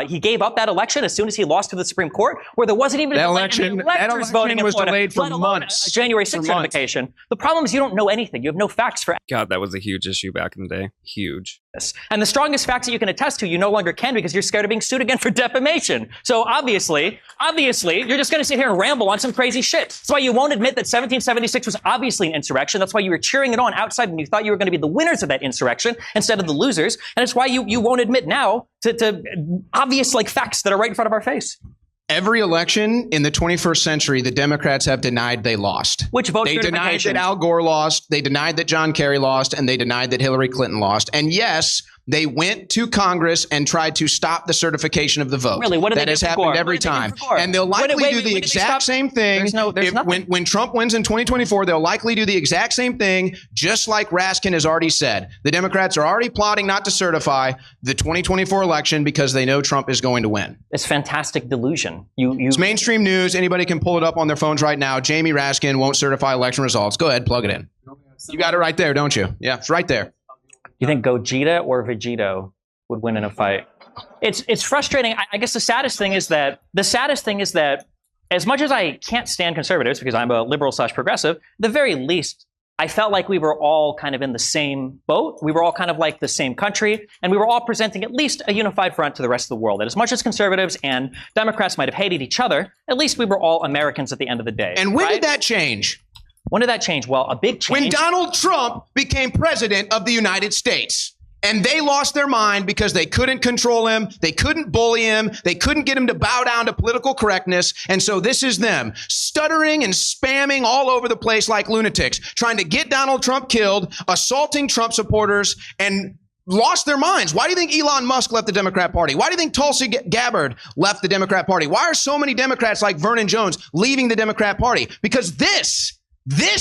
he gave up that election as soon as he lost to the Supreme Court, where there wasn't even That election was delayed for months. January 6th certification. The problem is you don't know anything. You have no facts for God, that was a huge issue back in the day. Huge. this. And the strongest facts that you can attest to, you no longer can because you're scared of being sued again for defamation. So obviously, you're just going to sit here and ramble on some crazy shit. That's why you won't admit that 1776 was obviously an insurrection. That's why you were cheering it on outside when you thought you were going to be the winners of that insurrection instead of the losers. And it's why you won't admit now to obvious facts that are right in front of our face. Every election in the 21st century, the Democrats have denied they lost. Which vote They denied certification? that Al Gore lost, they denied that John Kerry lost, and they denied that Hillary Clinton lost. And yes, they went to Congress and tried to stop the certification of the vote. Really? What did that they has do for happened Gore? every What did they do time. for Gore? And they'll likely do the exact same thing. There's nothing. When Trump wins in 2024, they'll likely do the exact same thing, just like Raskin has already said. The Democrats are already plotting not to certify the 2024 election because they know Trump is going to win. It's fantastic delusion. It's mainstream news. Anybody can pull it up on their phones right now. Jamie Raskin won't certify election results. Go ahead, plug it in. You got it right there, don't you? Yeah, it's right there. You think Gogeta or Vegito would win in a fight? It's frustrating. I guess the saddest thing is that as much as I can't stand conservatives because I'm a liberal/progressive, the very least, I felt like we were all kind of in the same boat. We were all kind of like the same country, and we were all presenting at least a unified front to the rest of the world. And as much as conservatives and Democrats might have hated each other, at least we were all Americans at the end of the day. And when right? did that change? When did that change? Well, a big change. When Donald Trump became president of the United States. And they lost their mind because they couldn't control him. They couldn't bully him. They couldn't get him to bow down to political correctness. And so this is them stuttering and spamming all over the place like lunatics, trying to get Donald Trump killed, assaulting Trump supporters, and lost their minds. Why do you think Elon Musk left the Democrat Party? Why do you think Tulsi Gabbard left the Democrat Party? Why are so many Democrats like Vernon Jones leaving the Democrat Party? Because this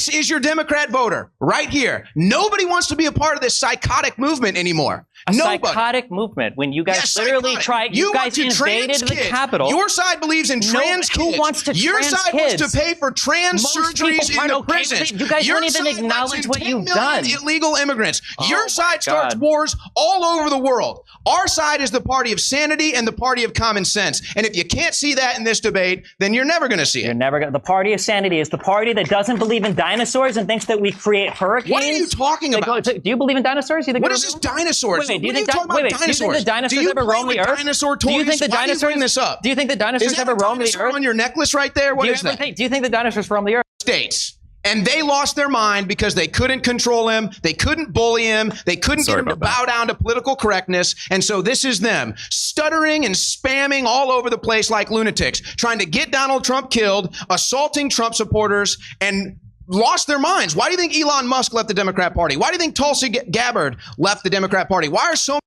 is your Democrat voter right here. Nobody wants to be a part of this psychotic movement anymore. Psychotic movement when you guys literally tried, you guys invaded the Capitol. Your side believes in trans kids. Who wants to Your trans side kids? wants to pay for trans surgeries in the prisons. You guys Your don't even side acknowledge lets in what 10 you've million done. illegal immigrants. Your side starts wars all over the world. Our side is the party of sanity and the party of common sense. And if you can't see that in this debate, then you're never going to see it. You're never going to. The party of sanity is the party that doesn't believe in dinosaurs and thinks that we create hurricanes. What are you talking about? Do you believe in dinosaurs? What is this dinosaurs? Wait, do you what think are you talking about dinosaurs? Do you think the dinosaurs ever roam the earth? Dinosaur toys? Do you think the Why are you dinosaurs bringing this up? Do you think the dinosaurs ever roam the earth? On your necklace right there? What is that? Do you think the dinosaurs roam the earth? States. And they lost their mind because they couldn't control him. They couldn't bully him. They couldn't get him to bow down to political correctness. And so this is them stuttering and spamming all over the place like lunatics, trying to get Donald Trump killed, assaulting Trump supporters, and lost their minds. Why do you think Elon Musk left the Democrat Party? Why do you think Tulsi Gabbard left the Democrat Party? Why are so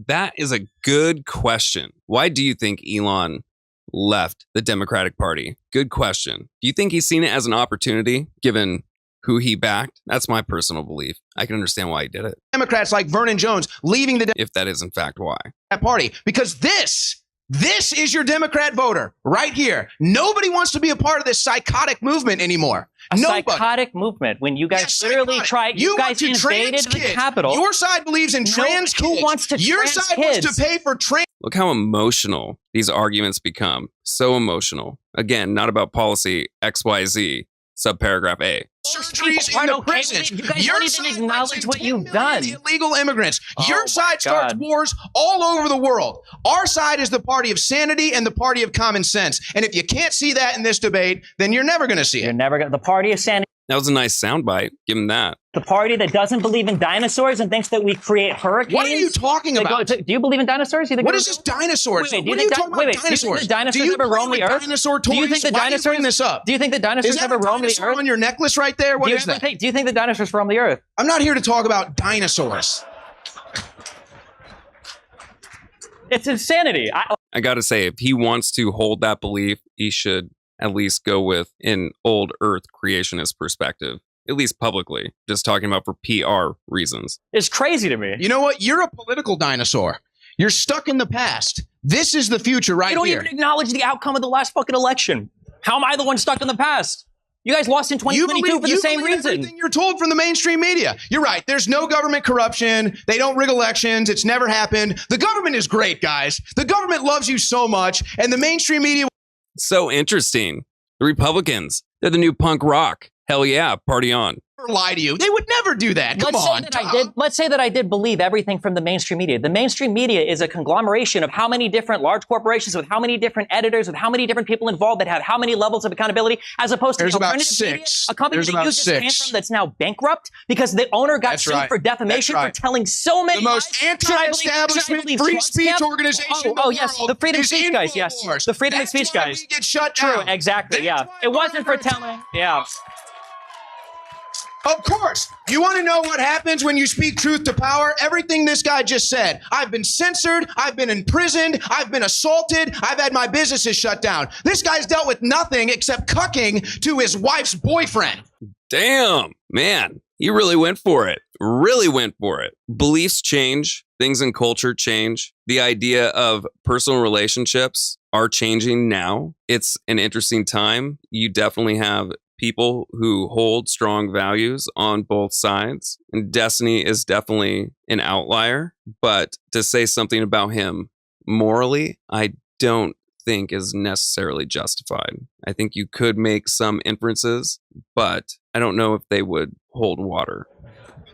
That is a good question. Why do you think Elon left the Democratic Party? Good question. Do you think he's seen it as an opportunity given who he backed? That's my personal belief. I can understand why he did it. Democrats like Vernon Jones leaving the if that is in fact why. Party? Because this is your Democrat voter right here. Nobody wants to be a part of this psychotic movement anymore. Psychotic movement when you guys literally tried. You guys invaded the Capitol. Your side believes in trans kids. Who wants to Your trans side kids? wants to pay for trans. Look how emotional these arguments become. So emotional. Again, not about policy XYZ, subparagraph A. Surgeries in the prisons. You guys don't even acknowledge what you've done. Illegal immigrants. Your side starts wars all over the world. Our side is the party of sanity and the party of common sense. And if you can't see that in this debate, then you're never going to see it. You're never going to. The party of sanity. That was a nice soundbite. Give him that. The party that doesn't believe in dinosaurs and thinks that we create hurricanes. What are you talking about? Do you believe in dinosaurs? What is this dinosaurs? What are you talking about dinosaurs? Do you think the dinosaurs ever roam the earth? Dinosaur toys? Do you think the dinosaurs? Why are you bringing this up? Do you think the dinosaurs ever roam the earth? On your necklace right there? What is that? Do you think the dinosaurs roam the earth? I'm not here to talk about dinosaurs. It's insanity. I got to say, if he wants to hold that belief, he should at least go with an old earth creationist perspective, at least publicly, just talking about for PR reasons. It's crazy to me. You know what? You're a political dinosaur. You're stuck in the past. This is the future right here. You don't even acknowledge the outcome of the last fucking election. How am I the one stuck in the past? You guys lost in 2022 for the same reason. Everything you're told from the mainstream media. You're right. There's no government corruption. They don't rig elections. It's never happened. The government is great, guys. The government loves you so much, and the mainstream media. So interesting. The Republicans, they're the new punk rock. Hell yeah, party on. Lie to you. They would never do that. Come on. Let's say that I did believe everything from the mainstream media. The mainstream media is a conglomeration of how many different large corporations with how many different editors, with how many different people involved that have how many levels of accountability, as opposed to There's the about alternative media, six. a company There's that about you just came six. from that's now bankrupt because the owner got That's sued right. for defamation That's right. for telling so many The most lies. Should I anti-establishment believe free Trump's speech camp? organization. Oh, yes, the freedom of is speech guys. Yes, Infowars. the freedom of That's speech why guys. we get shut True, down. exactly. Yeah, That's why it wasn't for our telling. Yeah. Of course. You want to know what happens when you speak truth to power? Everything this guy just said. I've been censored. I've been imprisoned. I've been assaulted. I've had my businesses shut down. This guy's dealt with nothing except cucking to his wife's boyfriend. Damn, man, he really went for it. Really went for it. Beliefs change. Things in culture change. The idea of personal relationships are changing now. It's an interesting time. You definitely have people who hold strong values on both sides. And Destiny is definitely an outlier. But to say something about him morally, I don't think is necessarily justified. I think you could make some inferences, but I don't know if they would hold water.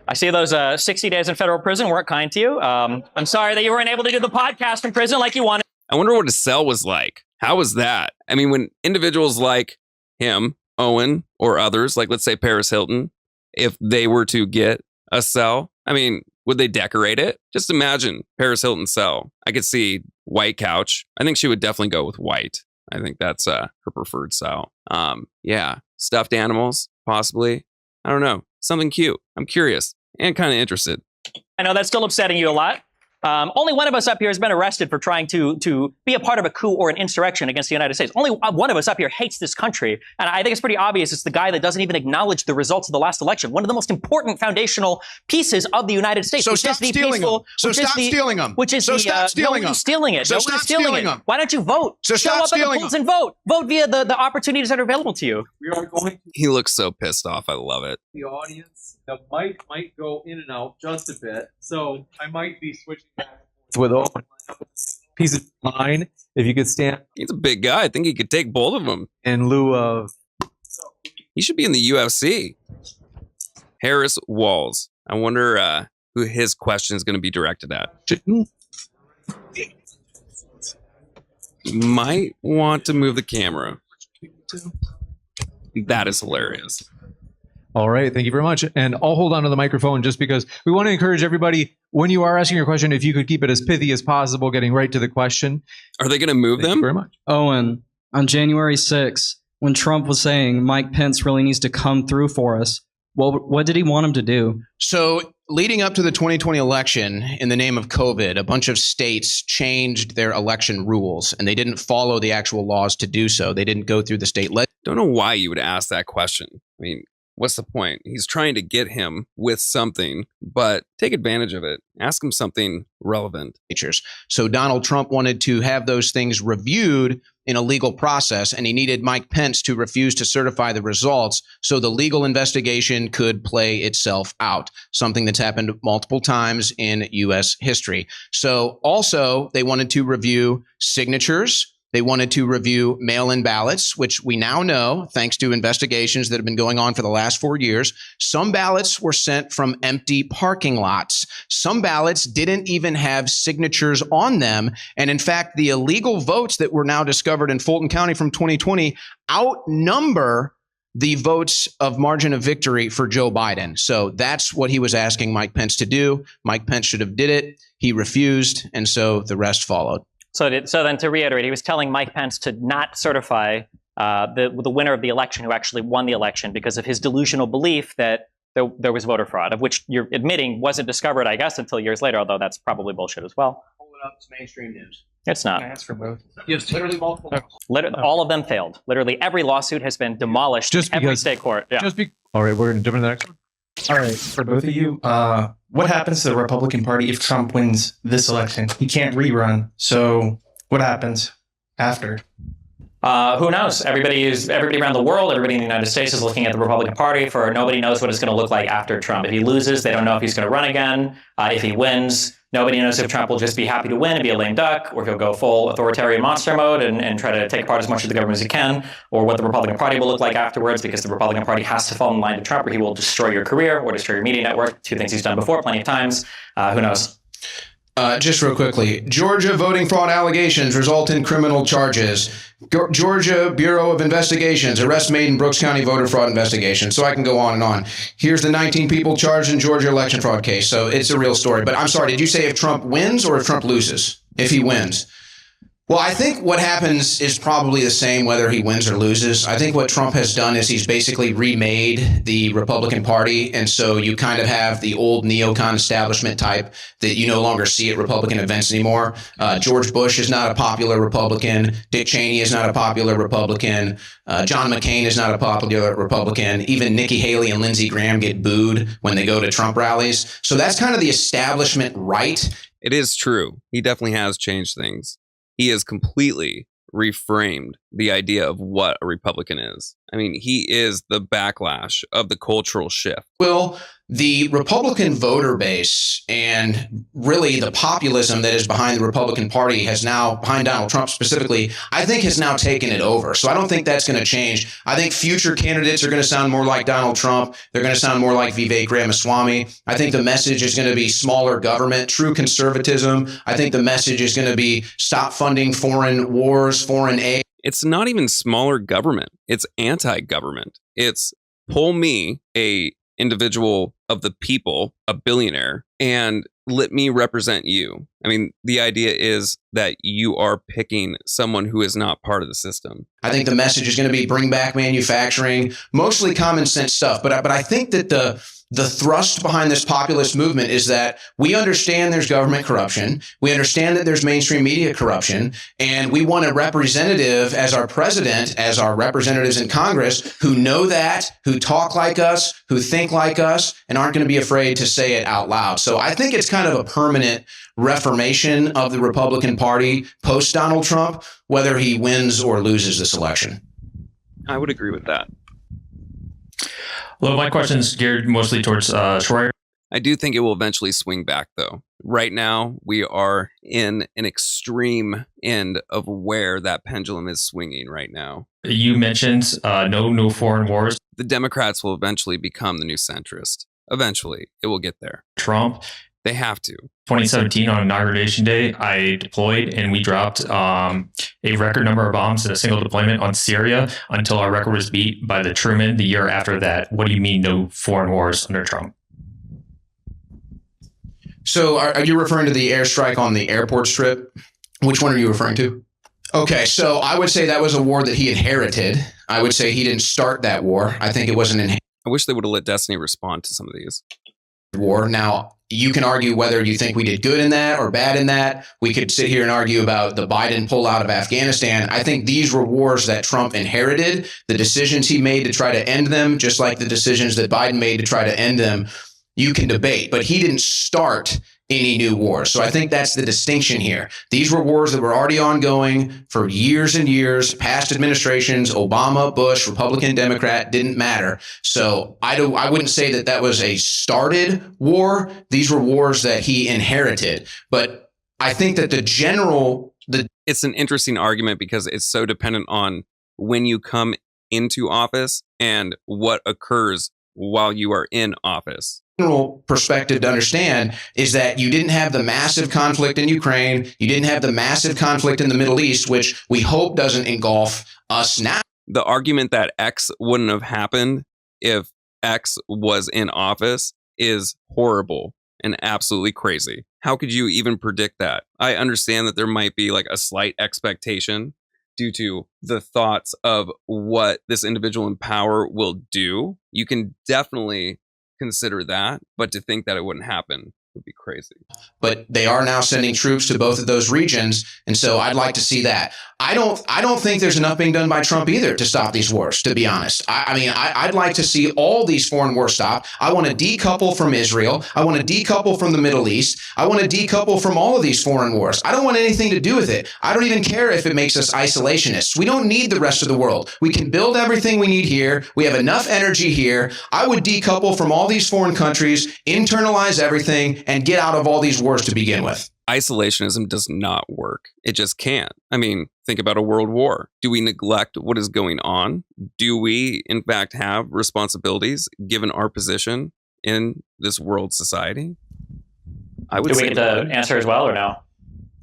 I see those 60 days in federal prison weren't kind to you. I'm sorry that you weren't able to do the podcast in prison like you wanted. I wonder what his cell was like. How was that? I mean, when individuals like him, Owen, or others, like let's say Paris Hilton, if they were to get a cell, I mean, would they decorate it? Just imagine Paris Hilton's cell. I could see white couch. I think she would definitely go with white. I think that's her preferred cell. Yeah, stuffed animals, possibly. I don't know. Something cute. I'm curious and kind of interested. I know that's still upsetting you a lot. Only one of us up here has been arrested for trying to be a part of a coup or an insurrection against the United States. Only one of us up here hates this country. And I think it's pretty obvious it's the guy that doesn't even acknowledge the results of the last election. One of the most important foundational pieces of the United States. So stop stealing them. So stop stealing them. Which is so stop stealing them. Nobody's stealing it. So Nobody's stop stealing it. them. Why don't you vote? So Show stop up at the stealing polls them. and vote. Vote via the opportunities that are available to you. We are going to He looks so pissed off. I love it. the audience. The mic might go in and out just a bit, so I might be switching back with Owen. Piece of mine. If you could stand He's a big guy. I think he could take both of them. in lieu of He should be in the UFC. Harris Walls. I wonder who his question is going to be directed at. Might want to move the camera. That is hilarious. All right, thank you very much. And I'll hold on to the microphone just because we want to encourage everybody, when you are asking your question, if you could keep it as pithy as possible, getting right to the question. Are they going to move Thank you them? very much. Owen, on January 6th, when Trump was saying Mike Pence really needs to come through for us, what did he want him to do? So leading up to the 2020 election, in the name of COVID, a bunch of states changed their election rules, and they didn't follow the actual laws to do so. They didn't go through the state legislature. Don't know why you would ask that question. I mean, what's the point? He's trying to get him with something, but take advantage of it. Ask him something relevant. So Donald Trump wanted to have those things reviewed in a legal process, and he needed Mike Pence to refuse to certify the results so the legal investigation could play itself out, something that's happened multiple times in U.S. history. So also, they wanted to review signatures. They wanted to review mail-in ballots, which we now know, thanks to investigations that have been going on for the last 4 years, some ballots were sent from empty parking lots. Some ballots didn't even have signatures on them. And in fact, the illegal votes that were now discovered in Fulton County from 2020 outnumber the votes of margin of victory for Joe Biden. So that's what he was asking Mike Pence to do. Mike Pence should have did it. He refused. And so the rest followed. So then to reiterate, he was telling Mike Pence to not certify the winner of the election who actually won the election because of his delusional belief that there was voter fraud, of which you're admitting wasn't discovered, I guess, until years later, although that's probably bullshit as well. Hold it up. It's mainstream news. It's not. I asked for both. Yes, literally multiple. All of them failed. Literally every lawsuit has been demolished Just in every because- state court. Yeah. All right, we're going to jump into the next one. All right, for both of you, what happens to the Republican Party if Trump wins this election? He can't rerun. So what happens after? Who knows? Everybody around the world, everybody in the United States is looking at the Republican Party for nobody knows what it's going to look like after Trump. If he loses, they don't know if he's going to run again. If he wins, nobody knows if Trump will just be happy to win and be a lame duck, or if he'll go full authoritarian monster mode and try to take apart as much of the government as he can, or what the Republican Party will look like afterwards, because the Republican Party has to fall in line to Trump, or he will destroy your career or destroy your media network. Two things he's done before plenty of times. Who knows? Just real quickly, Georgia voting fraud allegations result in criminal charges. Georgia Bureau of Investigations, arrest made in Brooks County voter fraud investigation. So I can go on and on. Here's the 19 people charged in Georgia election fraud case. So it's a real story. But I'm sorry, did you say if Trump wins or if Trump loses? If he wins. Well, I think what happens is probably the same whether he wins or loses. I think what Trump has done is he's basically remade the Republican Party. And so you kind of have the old neocon establishment type that you no longer see at Republican events anymore. George Bush is not a popular Republican. Dick Cheney is not a popular Republican. John McCain is not a popular Republican. Even Nikki Haley and Lindsey Graham get booed when they go to Trump rallies. So that's kind of the establishment right. It is true. He definitely has changed things. He has completely reframed the idea of what a Republican is. I mean, he is the backlash of the cultural shift. Well, the Republican voter base and really the populism that is behind the Republican Party has now, behind Donald Trump specifically, I think has now taken it over. So I don't think that's going to change. I think future candidates are going to sound more like Donald Trump. They're going to sound more like Vivek Ramaswamy. I think the message is going to be smaller government, true conservatism. I think the message is going to be stop funding foreign wars, foreign aid. It's not even smaller government. It's anti-government. It's pull me, a individual of the people, a billionaire, and let me represent you. I mean, the idea is that you are picking someone who is not part of the system. I think the message is going to be bring back manufacturing, mostly common sense stuff. But I think that the thrust behind this populist movement is that we understand there's government corruption. We understand that there's mainstream media corruption. And we want a representative as our president, as our representatives in Congress who know that, who talk like us, who think like us, and aren't going to be afraid to say it out loud. So I think it's kind of a permanent reformation of the Republican Party post Donald Trump, whether he wins or loses this election. I would agree with that. Well, my question is geared mostly towards Schreier. I do think it will eventually swing back, though. Right now, we are in an extreme end of where that pendulum is swinging right now. You mentioned no foreign wars. The Democrats will eventually become the new centrist. Eventually, it will get there. Trump. They have to. 2017 on Inauguration Day, I deployed and we dropped a record number of bombs in a single deployment on Syria until our record was beat by the Truman the year after that. What do you mean no foreign wars under Trump? So are you referring to the airstrike on the airport strip? Which one are you referring to? Okay, so I would say that was a war that he inherited. I would say he didn't start that war. I think it was an inherited I wish they would have let Destiny respond to some of these. war. Now, you can argue whether you think we did good in that or bad in that. We could sit here and argue about the Biden pullout of Afghanistan. I think these were wars that Trump inherited, the decisions he made to try to end them, just like the decisions that Biden made to try to end them. You can debate, but he didn't start any new wars. So I think that's the distinction here. These were wars that were already ongoing for years and years. Past administrations, Obama, Bush, Republican, Democrat, didn't matter. So I wouldn't say that that was a started war. These were wars that he inherited. But I think that it's an interesting argument because it's so dependent on when you come into office and what occurs while you are in office. General perspective to understand is that you didn't have the massive conflict in Ukraine. You didn't have the massive conflict in the Middle East, which we hope doesn't engulf us now. The argument that X wouldn't have happened if X was in office is horrible and absolutely crazy. How could you even predict that? I understand that there might be like a slight expectation due to the thoughts of what this individual in power will do. You can definitely consider that, but to think that it wouldn't happen would be crazy. But they are now sending troops to both of those regions, and so I'd like to see that. I don't think there's enough being done by Trump either to stop these wars, to be honest. I'd like to see all these foreign wars stop. I want to decouple from Israel. I want to decouple from the Middle East. I want to decouple from all of these foreign wars. I don't want anything to do with it. I don't even care if it makes us isolationists. We don't need the rest of the world. We can build everything we need here. We have enough energy here. I would decouple from all these foreign countries, internalize everything, and get out of all these wars to begin with. Isolationism does not work. It just can't. I mean, think about a world war. Do we neglect what is going on? Do we, in fact, have responsibilities given our position in this world society? I would Do we say get to answer as well or no?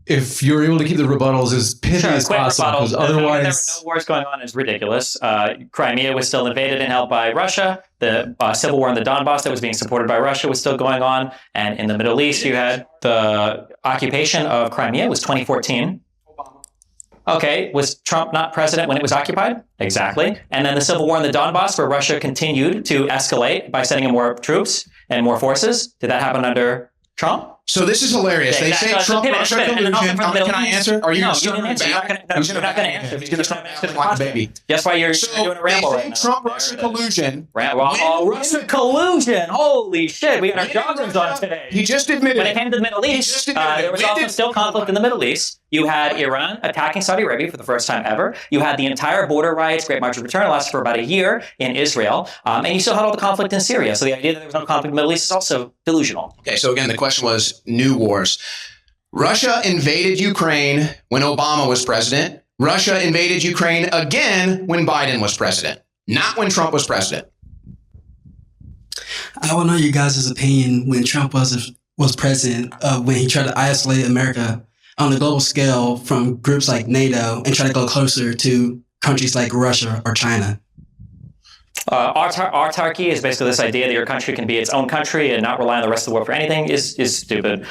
If you're able to keep the rebuttals as pithy as quick possible, because rebuttal. There otherwise... were no wars going on is ridiculous. Crimea was still invaded and held by Russia. The civil war in the Donbass that was being supported by Russia was still going on. And in the Middle East, you had the occupation of Crimea was 2014. Okay, was Trump not president when it was occupied? Exactly. And then the civil war in the Donbass, where Russia continued to escalate by sending in more troops and more forces. Did that happen under Trump? So this is hilarious. They say Trump Russia collusion. Can I answer? Are you no, you didn't answer. You're not going to answer. He's going to start asking like a baby. That's why you're doing a ramble right now. Trump Russia collusion. Russia collusion. Holy shit. We got our joggers on today. He just admitted when it came to the Middle East, there was also still conflict in the Middle East. You had Iran attacking Saudi Arabia for the first time ever. You had the entire border riots, Great March of Return, lasted for about a year in Israel. And you still had all the conflict in Syria. So the idea that there was no conflict in the Middle East is also delusional. Okay, so again, the question was new wars. Russia invaded Ukraine when Obama was president. Russia invaded Ukraine again when Biden was president, not when Trump was president. I want to know you guys' opinion when Trump was president, when he tried to isolate America on a global scale from groups like NATO and try to go closer to countries like Russia or China. Autarky is basically this idea that your country can be its own country and not rely on the rest of the world for anything is stupid.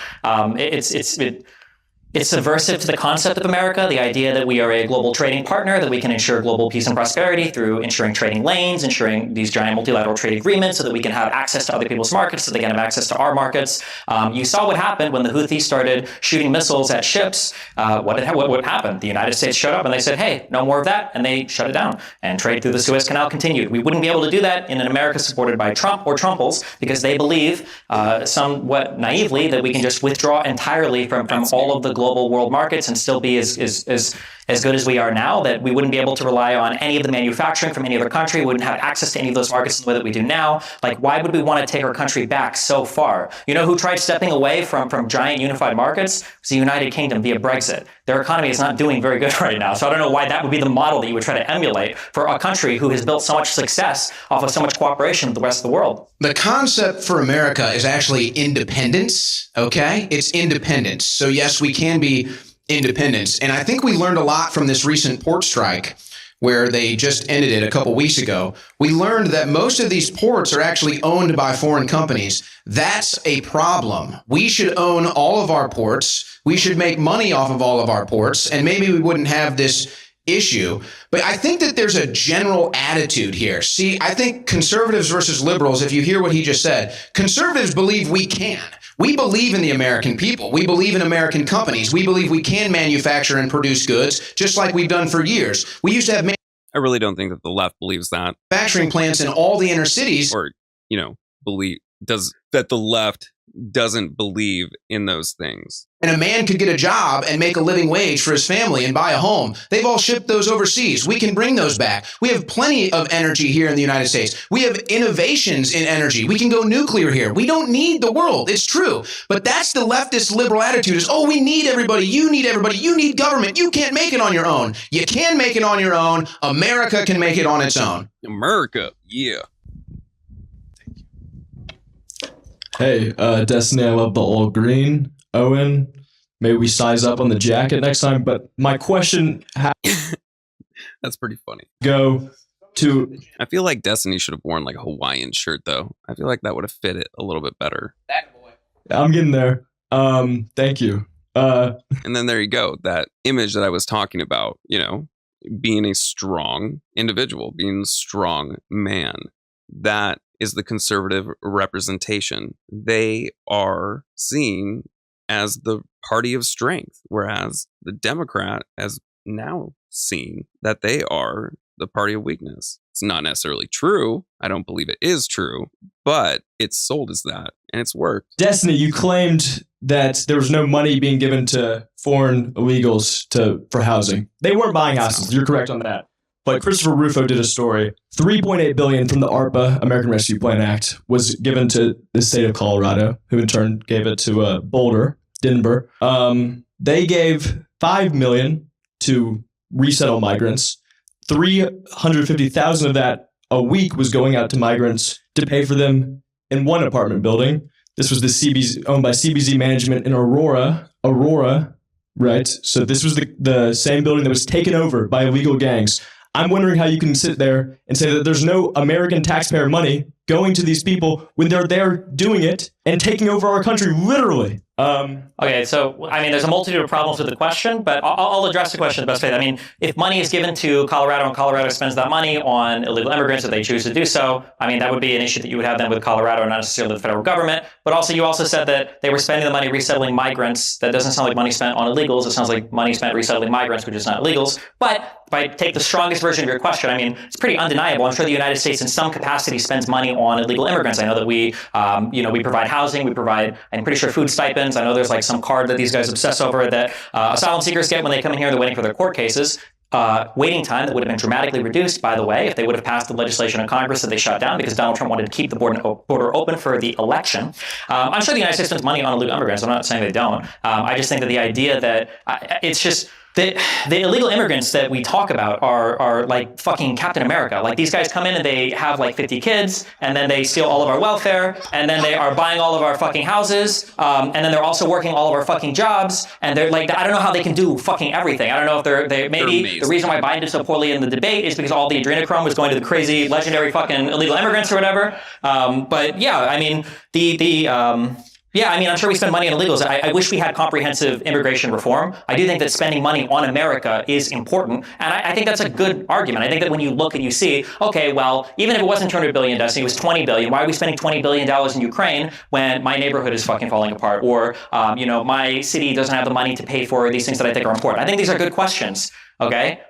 It's subversive to the concept of America, the idea that we are a global trading partner, that we can ensure global peace and prosperity through ensuring trading lanes, ensuring these giant multilateral trade agreements so that we can have access to other people's markets, so they can have access to our markets. You saw what happened when the Houthis started shooting missiles at ships. What happened? The United States showed up and they said, hey, no more of that, and they shut it down. And trade through the Suez Canal continued. We wouldn't be able to do that in an America supported by Trump or Trumples because they believe somewhat naively that we can just withdraw entirely from all of the global world markets and still be as good as we are now, that we wouldn't be able to rely on any of the manufacturing from any other country. We wouldn't have access to any of those markets in the way that we do now. Like, why would we want to take our country back so far? You know who tried stepping away from giant unified markets? It was the United Kingdom via Brexit. Their economy is not doing very good right now. So I don't know why that would be the model that you would try to emulate for a country who has built so much success off of so much cooperation with the rest of the world. The concept for America is actually independence, okay? It's independence. So yes, we can be independence. And I think we learned a lot from this recent port strike where they just ended it a couple weeks ago. We learned that most of these ports are actually owned by foreign companies. That's a problem. We should own all of our ports. We should make money off of all of our ports, and maybe we wouldn't have this issue. But I think that there's a general attitude here. See, I think conservatives versus liberals, if you hear what he just said, conservatives believe we can. We believe in the American people. We believe in American companies. We believe we can manufacture and produce goods just like we've done for years. We used to have I really don't think that the left believes that. manufacturing plants in all the inner cities. Or, that the left doesn't believe in those things. And a man could get a job and make a living wage for his family and buy a home. They've all shipped those overseas. We can bring those back. We have plenty of energy here in the United States. We have innovations in energy. We can go nuclear here. We don't need the world. It's true. But that's the leftist liberal attitude is, oh, we need everybody. You need everybody. You need government. You can't make it on your own. You can make it on your own. America can make it on its own. America, yeah. Hey, Destiny, I love the all green. Owen, maybe we size up on the jacket next time. But my question That's pretty funny. go to I feel like Destiny should have worn like a Hawaiian shirt, though. I feel like that would have fit it a little bit better. I'm getting there. Thank you. And then there you go. That image that I was talking about, being a strong individual, being a strong man. that is the conservative representation. They are seen as the party of strength, whereas the Democrat has now seen that they are the party of weakness. It's not necessarily true. I don't believe it is true, but it's sold as that, and it's worked. Destiny, you claimed that there was no money being given to foreign illegals for housing. They weren't buying houses. You're correct on that. But Christopher Rufo did a story. $3.8 billion from the ARPA, American Rescue Plan Act, was given to the state of Colorado, who in turn gave it to Boulder, Denver. They gave $5 million to resettle migrants. $350,000 of that a week was going out to migrants to pay for them in one apartment building. This was the CBZ, owned by CBZ Management in Aurora, right? So this was the same building that was taken over by illegal gangs. I'm wondering how you can sit there and say that there's no American taxpayer money going to these people when they're there doing it and taking over our country, literally. Okay, so, I mean, there's a multitude of problems with the question, but I'll address the question the best way. I mean, if money is given to Colorado and Colorado spends that money on illegal immigrants if they choose to do so, I mean, that would be an issue that you would have then with Colorado, not necessarily the federal government. But also, you also said that they were spending the money resettling migrants. That doesn't sound like money spent on illegals. It sounds like money spent resettling migrants, which is not illegals. But if I take the strongest version of your question, I mean, it's pretty undeniable. I'm sure the United States in some capacity spends money on illegal immigrants. I know that we provide housing, we provide, I'm pretty sure, food stipends. I know there's like some card that these guys obsess over that asylum seekers get when they come in here, they're waiting for their court cases. Waiting time that would have been dramatically reduced, by the way, if they would have passed the legislation in Congress that they shut down because Donald Trump wanted to keep the border open for the election. I'm sure the United States spends money on illegal immigrants. I'm not saying they don't. I just think that the idea that it's just the illegal immigrants that we talk about are like fucking Captain America. Like, these guys come in and they have like 50 kids, and then they steal all of our welfare, and then they are buying all of our fucking houses, and then they're also working all of our fucking jobs, and they're like, I don't know how they can do fucking everything. I don't know if they maybe the reason why Biden did so poorly in the debate is because all the adrenochrome was going to the crazy, legendary fucking illegal immigrants or whatever. But yeah, I mean, yeah, I mean, I'm sure we spend money on illegals. I wish we had comprehensive immigration reform. I do think that spending money on America is important. And I think that's a good argument. I think that when you look and you see, okay, well, even if it wasn't $200 billion, Destiny, it was $20 billion. Why are we spending $20 billion in Ukraine when my neighborhood is fucking falling apart? Or, my city doesn't have the money to pay for these things that I think are important. I think these are good questions, okay?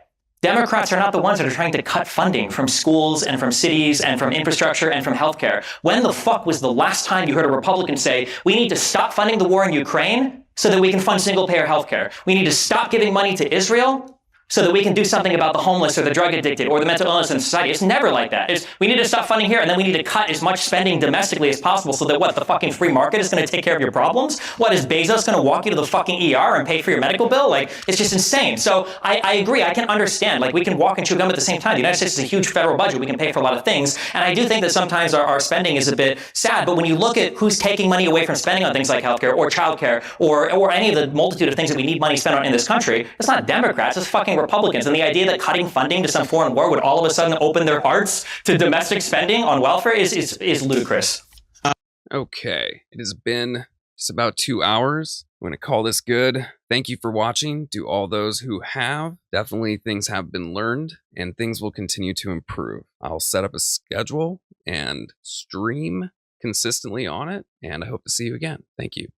Democrats are not the ones that are trying to cut funding from schools and from cities and from infrastructure and from healthcare. When the fuck was the last time you heard a Republican say, we need to stop funding the war in Ukraine so that we can fund single-payer healthcare? We need to stop giving money to Israel so that we can do something about the homeless or the drug addicted or the mental illness in society. It's never like that. We need to stop funding here, and then we need to cut as much spending domestically as possible so that the fucking free market is going to take care of your problems? What, is Bezos going to walk you to the fucking ER and pay for your medical bill? Like, it's just insane. So I agree. I can understand. Like, we can walk and chew gum at the same time. The United States is a huge federal budget. We can pay for a lot of things. And I do think that sometimes our spending is a bit sad. But when you look at who's taking money away from spending on things like healthcare or childcare or any of the multitude of things that we need money spent on in this country, it's not Democrats, it's fucking Republicans. And the idea that cutting funding to some foreign war would all of a sudden open their hearts to domestic spending on welfare is ludicrous. Okay, it has been just about 2 hours. I'm going to call this good. Thank you for watching. To all those who have, definitely things have been learned and things will continue to improve. I'll set up a schedule and stream consistently on it, and I hope to see you again. Thank you.